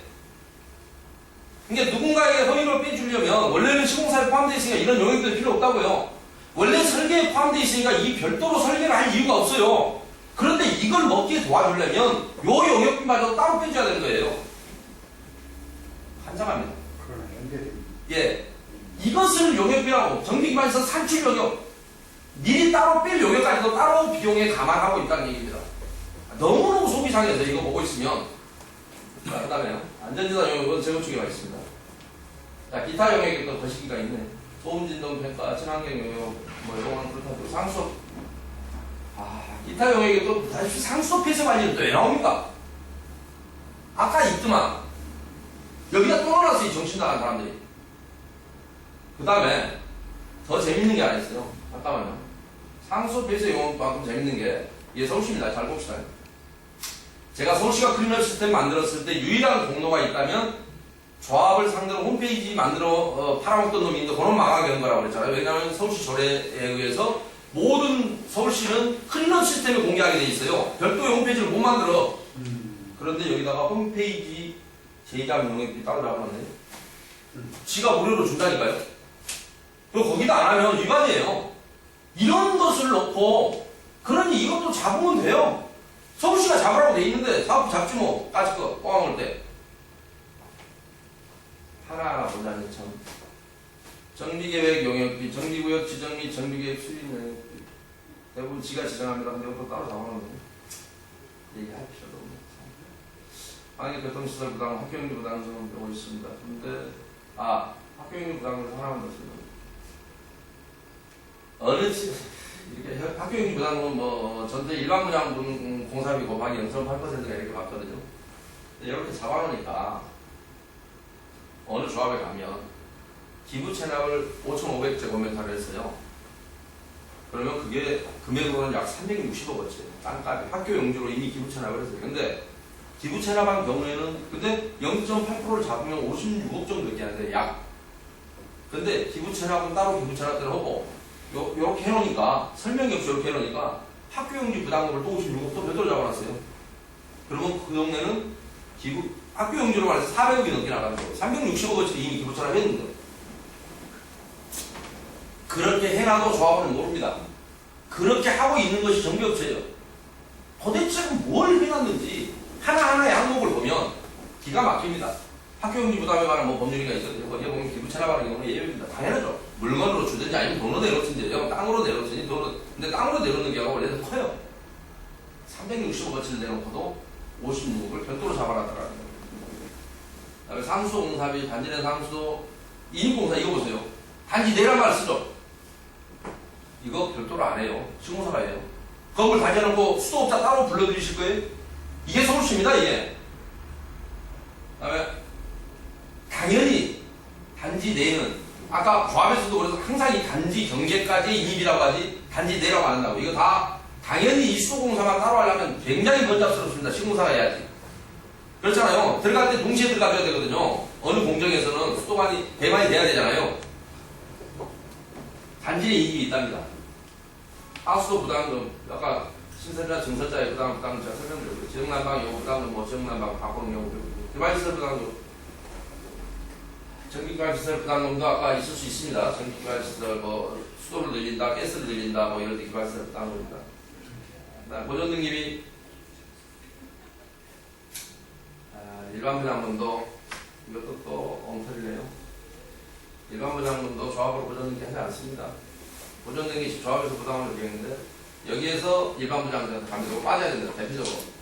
S1: 이게 누군가에게 허위로 빼주려면 원래는 시공사에 포함되어 있으니까 이런 용역들이 필요 없다고요. 원래 설계에 포함되어 있으니까 이 별도로 설계를 할 이유가 없어요. 그런데 이걸 먹기에 도와주려면 요 용역비마저 따로 빼줘야 되는 거예요. 환장합니다.
S3: 그러나 연결이.
S1: 예, 이것을 용역비라고 정비기반에서 산출 용역 미리 따로 뺄 용역까지도 따로 비용에 감안하고 있다는 얘기입니다. 너무너무 속이 상해서 이거 보고 있으면 자, 그 다음에 안전지사 용역은 재건축에 와 있습니다. 자, 기타 용역이 또 거시기가 있네. 소음진동평가, 친환경 용역, 뭐 이런 건 그렇다고 상수업. 기타 용역이 또 다시 상수업 폐쇄 관리는 또 왜 나옵니까? 아까 있더만. 여기다 또 넣어놨어, 이 정신 나간 사람들이. 그 다음에 더 재밌는 게 하나 있어요. 잠깐만요. 상수업 폐쇄 용역만큼 재밌는 게 이게 서울시입니다. 잘 봅시다. 제가 서울시가 클린업 시스템 만들었을 때 유일한 공로가 있다면 조합을 상대로 홈페이지 만들어 팔아먹던 놈이 있는데 그건 망하게 한 거라고 그랬잖아요. 왜냐하면 서울시 조례에 의해서 모든 서울시는 클린업 시스템을 공개하게 돼 있어요. 별도의 홈페이지를 못 만들어. 그런데 여기다가 홈페이지 제작 용역비 따로 잡아놨네요. 지가 무료로 준다니까요. 그리고 거기다 안 하면 위반이에요. 이런 것을 넣고 그러니 이것도 잡으면 돼요. 서울시가 잡으라고 돼 있는데 사업 잡지 뭐 까짓 거 꼬아먹을 때 하나하나 보자니 참 정비계획 용역비, 정비구역 지정 및 정비계획 수립 용역비 대부분 지가 지정합니다. 근데 이것도 따로 잡아놓는 얘기할 필요도 없네. 방해교통시설 부담, 학교용지 부담금은 배고 있습니다. 근데 학교용지 부담금을 하나만 더 쓰면 어느 이렇게 학교용지 부담금은 뭐 전체 일반 분양 공사비 곱하기 0.8%가 이렇게 맞거든요. 이렇게 잡아놓으니까 어느 조합에 가면 기부 체납을 5,500제곱미터를 했어요. 그러면 그게 금액으로는 약 360억어치 땅값이 학교 용지로 이미 기부 체납을 했어요. 근데 기부 체납한 경우에는 근데 0.8%를 잡으면 56억 정도 있긴 한데 약. 근데 기부 체납은 따로 기부 체납대로 하고 요렇게 해놓으니까 설명이 없이 이렇게 해놓으니까 학교용지 부담금을 또 56억 또 별도로 잡아놨어요. 그러면 그 동네는 학교용지로 말해서 400억이 넘게 나가는 거예요. 360억어치 이미 기부 체납했는데 그렇게 해놔도 조합은 모릅니다. 그렇게 하고 있는 것이 정비업체예요. 도대체 뭘 해놨는지 하나하나 양목을 보면 기가 막힙니다. 학교용지 부담에 관한 뭐 법률이가 있거든요. 거기에 보면 기부 체납하는 경우는 예외입니다. 당연하죠. 물건으로 주든지 아니면 돈으로 내놓든지 땅으로 내놓든지 근데 땅으로 내놓는 경우가 원래는 커요. 360억어치를 내놓고도 56억을 별도로 잡아놨더라는 거예요. 그다음에 상수도 공사비, 단지 내 상수도, 인입공사 이거 보세요. 단지 내란 말 쓰죠. 이거 별도로 안 해요. 시공사가 해요. 건물 단지 해놓고 수도업자 따로 불러드리실 거예요? 이게 서울시입니다, 이게. 그다음에 당연히 단지 내는 아까 조합에서도 그래서 항상 이 단지 경계까지 인입이라고 하지 단지 내라고 안 한다고. 이거 다 당연히 이 수도공사만 따로 하려면 굉장히 번잡스럽습니다. 시공사가 해야지. 그렇잖아요. 들어갈 때 동시에 들어가줘야 되거든요. 어느 공정에서는 수도관이 배만이 돼야 되잖아요. 단지에 이익이 있답니다. 하수도 부담금, 아까 신설자, 증설자의 부담금 제가 설명드렸고요. 지역난방 요구 부담금, 뭐 지역난방 바꾸는 경우, 개발시설 부담금, 전기기반시설 부담금도 아까 있을 수 있습니다. 전기기반시설, 뭐 수도를 늘린다, 가스를 늘린다, 뭐 이럴 때 기반시설 부담금입니다. 보존등기비 일반 부장분도 이것도 또 엉터리네요. 일반 부장분도 조합으로 보존등기 하지 않습니다. 보존등기 조합에서 부담을 느끼는데 여기에서 일반 부장한테 감독으로 빠져야 됩니다. 대표적으로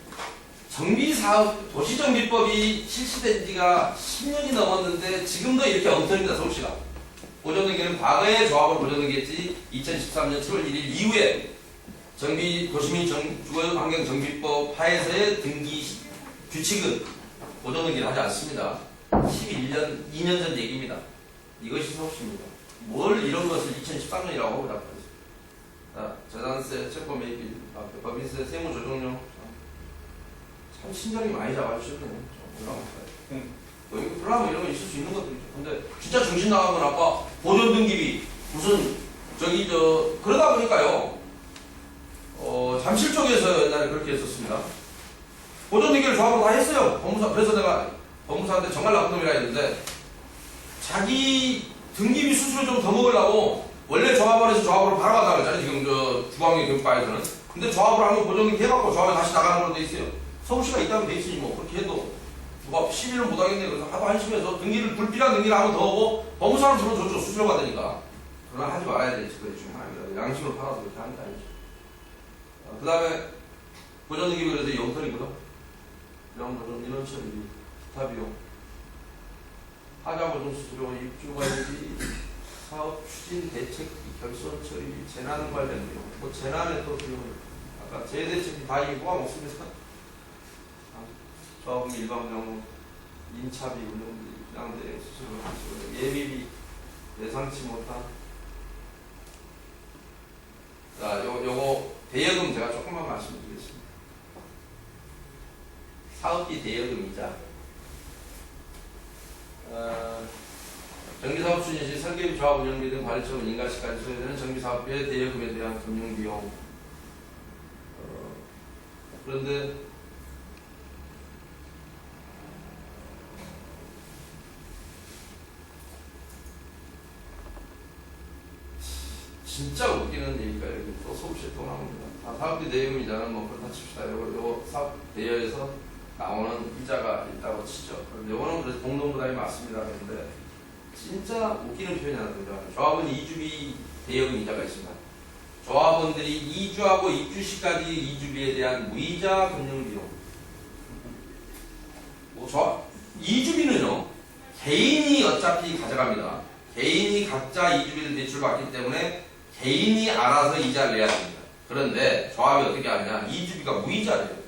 S1: 정비사업 도시정비법이 실시된 지가 10년이 넘었는데 지금도 이렇게 엉터리입니다. 서울시가 보존등기는 과거에 조합으로 보존등기했지 2013년 7월 1일 이후에 도시민 주거환경정비법 하에서의 등기 규칙은 보존등기를 하지 않습니다. 11년, 2년 전 얘기입니다. 이것이 서울시입니다. 뭘 이런 것을 2013년이라고 하고 답하겠습니다. 재산세, 체포매입, 법인세, 세무조정료 참 친절히 많이 잡아주셨네요. 그러면 이런 거 있을 수 있는 것들이죠. 근데 진짜 정신 나간 건 아까 보존등기비 무슨 그러다 보니까요. 잠실 쪽에서 옛날에 그렇게 했었습니다. 보존등기를 조합으로 다 했어요. 법무사. 그래서 내가 법무사한테 정말 나쁜 놈이라 했는데 자기 등기비 수수료 좀 더 먹으려고 원래 조합을 해서 조합으로 바로 가자 그랬잖아요. 지금 주광역 교육과에서는. 근데 조합으로 하면 보존등기 해갖고 조합에 다시 나가는 걸로 돼 있어요. 서울시가 있다면 돼 있으니 뭐 그렇게 해도 누가 11을 못하겠네. 그래서 하도 한심해서 등기를 불필요한 등기를 한번 더 하고 법무사는 들어줬죠. 수수료 받으니까. 그러나 하지 말아야 될 그게 중에 하나입니다. 양심으로 팔아서 그렇게 하는 게 아니죠. 그 다음에 보존등기비 그래서 영털이고요. 명보존, 인원처리비, 기타 비용, 하자보존 수수료, 입주관리비, 사업 추진 대책비, 결손 처리비, 재난 관련 비용, 뭐 재난에 또 비용, 아까 재대책비 다 이거 포함없습니다. 조합금 일반 경우, 인차비, 운영비, 부양대행 수수료, 예비비, 예상치 못한. 자, 요거 대여금 제가 조금만 말씀드리겠습니다. 사업비 대여금이자 정비사업 추진 시 설계비, 조합 운영비 등 관리처분 인가시까지 소요되는 정비사업비의 대여금에 대한 금융비용. 그런데 진짜 웃기는 얘기가 여기 또 서울시에 또 나옵니다. 사업비 대여금 이자는 뭐 그렇다 칩시다. 요거 사업 대여에서 나오는 이자가 있다고 치죠. 그런데 요거는 그래서 공동부담이 맞습니다. 그런데 진짜 웃기는 표현이 하나 등장합니다. 조합원 이주비 대여금 이자가 있습니다. 조합원들이 이주하고 입주 시까지 이주비에 대한 무이자 금융비용. 이주비는요, 개인이 어차피 가져갑니다. 개인이 각자 이주비를 대출받기 때문에 개인이 알아서 이자를 내야 됩니다. 그런데 조합이 어떻게 하느냐, 이주비가 무이자래요.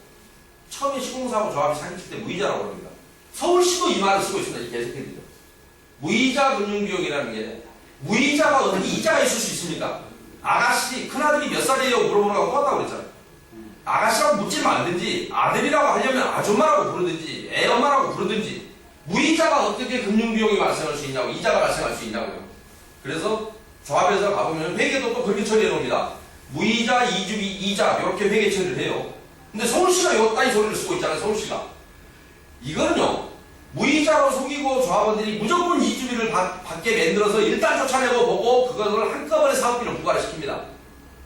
S1: 처음에 시공사하고 조합이 사기칠 때 무이자라고 합니다. 서울시도 이 말을 쓰고 있습니다. 이 개새끼들이요. 무이자 금융비용이라는 게, 무이자가 어디 이자가 있을 수 있습니까? 아가씨, 큰아들이 몇 살이에요? 물어보라고 꼬았다고 그랬잖아요. 아가씨라고 묻지 말든지, 아들이라고 하려면 아줌마라고 부르든지, 애엄마라고 부르든지, 무이자가 어떻게 금융비용이 발생할 수 있냐고, 이자가 발생할 수 있냐고요. 그래서 조합에서 가보면 회계도 또 그렇게 처리해 놓습니다. 무이자, 이주비, 이자, 이렇게 회계 처리를 해요. 근데 서울시가 요 따위 소리를 쓰고 있잖아요. 서울시가. 이거는요, 무이자로 속이고 조합원들이 무조건 이주비를 받게 만들어서 일단 쫓아내고 보고 그것을 한꺼번에 사업비로 부과를 시킵니다.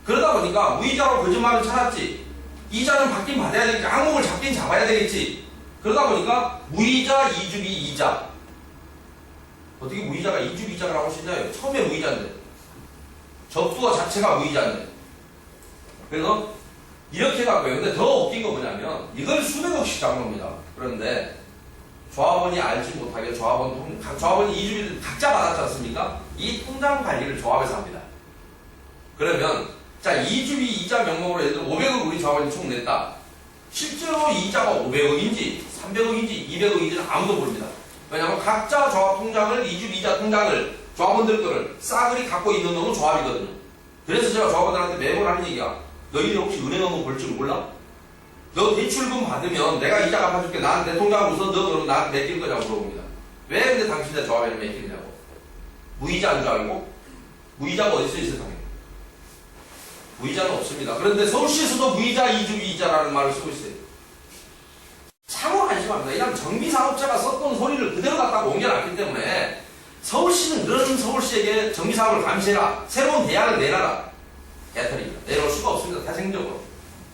S1: 그러다 보니까 무이자로 거짓말은 찾았지, 이자는 받긴 받아야 되겠지, 항목을 잡긴 잡아야 되겠지. 그러다 보니까 무이자, 이주비, 이자. 어떻게 무이자가 이주비, 이자가 나올 수 있나요? 처음에 무이자인데, 접수가 자체가 무이자인데. 그래서 이렇게 갖고요. 근데 더 웃긴 거 뭐냐면 이걸 수백억씩 잡은 겁니다. 그런데 조합원이 알지 못하게 조합원이 이주비를 각자 받았지 않습니까? 이 통장 관리를 조합에서 합니다. 그러면 자, 이주비 이자 명목으로 예를 들어 500억 우리 조합원이 총 냈다. 실제로 이자가 500억인지 300억인지 200억인지는 아무도 모릅니다. 왜냐하면 각자 조합 통장을, 이주비 이자 통장을, 조합원들 거를 싸그리 갖고 있는 놈은 조합이거든요. 그래서 제가 조합원들한테 매번 하는 얘기야. 너희들 혹시 은행 업무 볼 줄 몰라? 너 대출금 받으면 내가 이자 갚아줄게. 난 내 통장 우선 너 그러면 나한테 맡길 거냐고 물어봅니다. 왜 근데 당신들 조합에는 맡기느냐고. 무이자인 줄 알고? 무이자가 어디서 있을 당연히. 무이자는 없습니다. 그런데 서울시에서도 무이자, 이주비, 이자라는 말을 쓰고 있어요. 참으로 한심합니다. 이런 정비사업자가 썼던 소리를 그대로 갖다가 옮겨놨기 때문에 서울시는 그런 서울시에게 정비사업을 감시해라. 새로운 대안을 내놔라. 개털입니다. 내놓을 수가 없습니다. 태생적으로.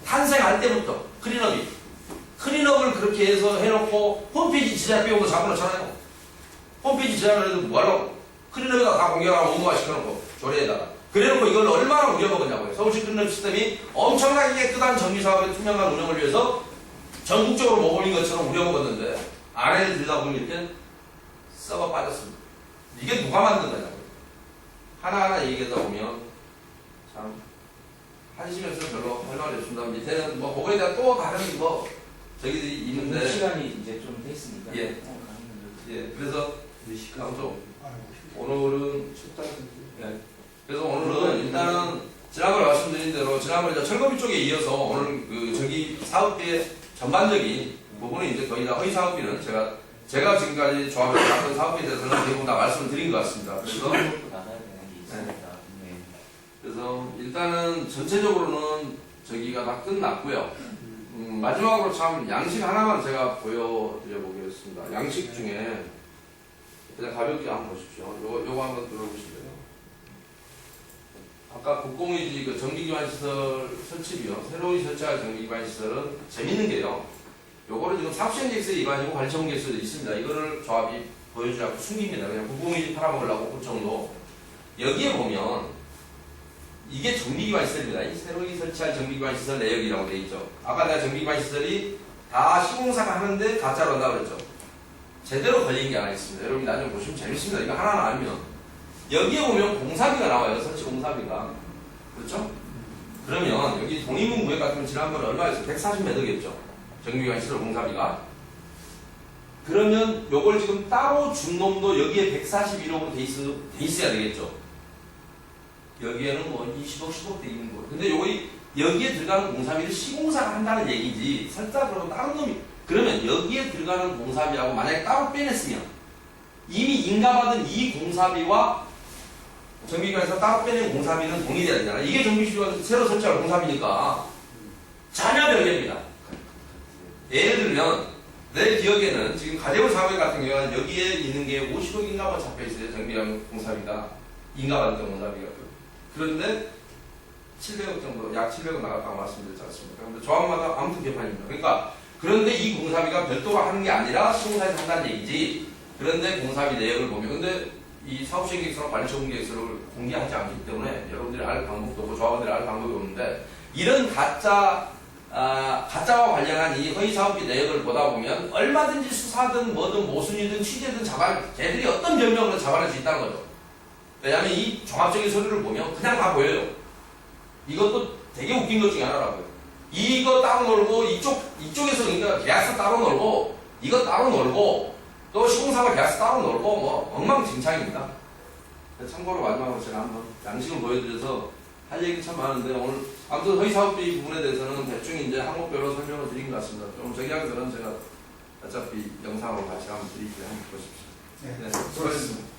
S1: 탄생할 때부터 클린업이 클린업을 그렇게 해서 해놓고 홈페이지 제작 비용도 잡고 넣잖아요. 홈페이지 제작을 해도 뭐하라고? 클린업에다 다 공개하고 업무화 시켜놓고 조례에다가. 그래놓고 이걸 얼마나 우려먹었냐고요. 서울시 클린업 시스템이 엄청나게 깨끗한 정비사업의 투명한 운영을 위해서 전국적으로 모범인 것처럼 우려먹었는데 아래를 들다 보면 이렇게 썩어 빠졌습니다. 이게 누가 만든 거냐고요. 하나하나 얘기하다 보면 참 한심해서 별로 할 말이 없습니다. 밑에는 뭐 그거에 대한 또 다른 뭐 저기들이 있는데
S2: 시간이 이제 좀 됐습니다.
S1: 예. 예, 그래서 아무튼 오늘은 예. 그래서 오늘은 일단은 지난번에 말씀드린 대로 지난번에 철거비 쪽에 이어서 오늘 그 저기 사업비의 전반적인 부분은 이제 거의 다 허위 사업비는 제가 지금까지 조합에서 봤던 사업비에 대해서는 대부분 다 말씀을 드린 것 같습니다. 그래서
S2: 나가야 되는 게 있습니다. 네.
S1: 그래서 일단은 전체적으로는 저기가 다 끝났고요. 마지막으로 참 양식 하나만 제가 보여드려 보겠습니다. 양식 중에 그냥 가볍게 한번 보십시오. 요거 한번 들어보실래요? 아까 국공유지 그 전기기반시설 설치비요. 새로이 설치할 전기기반시설은 재밌는 게요. 요거를 지금 사업시행계획서에 일반이고 관리처분계획서도 있습니다. 이거를 조합이 보여주지 않고 숨깁니다. 그냥 국공유지 팔아먹으려고 그 정도. 여기에 보면 이게 전기기반시설입니다. 이 새로이 설치할 전기기반시설 내역이라고 되어 있죠. 아까 내가 전기기반시설이 다 시공사가 하는데 가짜로 한다고 그랬죠. 제대로 걸린 게 하나 있습니다. 여러분 나중에 보시면 재밌습니다. 이거 하나는 알면. 여기에 보면 공사비가 나와요. 설치 공사비가. 그렇죠? 그러면 여기 동인문 구획 같으면 지난번에 얼마였어요? 140매덕이었죠. 전기기반시설 공사비가. 그러면 요걸 지금 따로 준 놈도 여기에 141억으로 돼 있어야 되겠죠. 여기에는 뭐 20억, 10억 돼 있는 거예요. 근데 요거 여기에 들어가는 공사비를 시공사가 한다는 얘기지. 설사 그러고 다른 놈이 그러면 여기에 들어가는 공사비하고 만약에 따로 빼냈으면 이미 인가받은 이 공사비와 전기기관에서 따로 빼낸 공사비는 동일해야 되잖아요. 이게 전기기관 새로 설치할 공사비니까 전혀 별개입니다. 예를 들면 내 기억에는 지금 가재울 사업회 같은 경우는 여기에 있는 게 50억인가 뭐 잡혀있어요. 전기기관 공사비가 인가받은 공사비가. 그런데 700억 정도, 약 700억 나갔다고 말씀드렸지 않습니까? 근데 조합마다 아무튼 개판입니다. 그러니까 그런데 이 공사비가 별도로 하는 게 아니라 시공사에서 한다는 얘기지. 그런데 공사비 내역을 보면 근데 이 사업시행계획서나 관리처분계획서를 공개하지 않기 때문에 여러분들이 알 방법도 없고 조합원들이 알 방법이 없는데 이런 가짜와 관련한 이 허위사업비 내역을 보다 보면 얼마든지 수사든 뭐든 모순이든 취재든 걔들이 어떤 변명으로 잡아낼 수 있다는 거죠. 왜냐하면 이 종합적인 서류를 보면 그냥 다 보여요. 이것도 되게 웃긴 것 중에 하나라고요. 이거 따로 놀고 이쪽에서 그러니까 계약서 따로 놀고 이거 따로 놀고 또 시공사가 계약서 따로 놀고 뭐 엉망진창입니다. 참고로 마지막으로 제가 한번 양식을 보여드려서 할 얘기 참 많은데 오늘 아무튼 허위사업비 부분에 대해서는 대충 이제 항목별로 설명을 드린 것 같습니다. 좀 저기 하기 전에 제가 어차피 영상으로 다시 한번 드릴게요. 한번 보십시오. 네, 수고하셨습니다.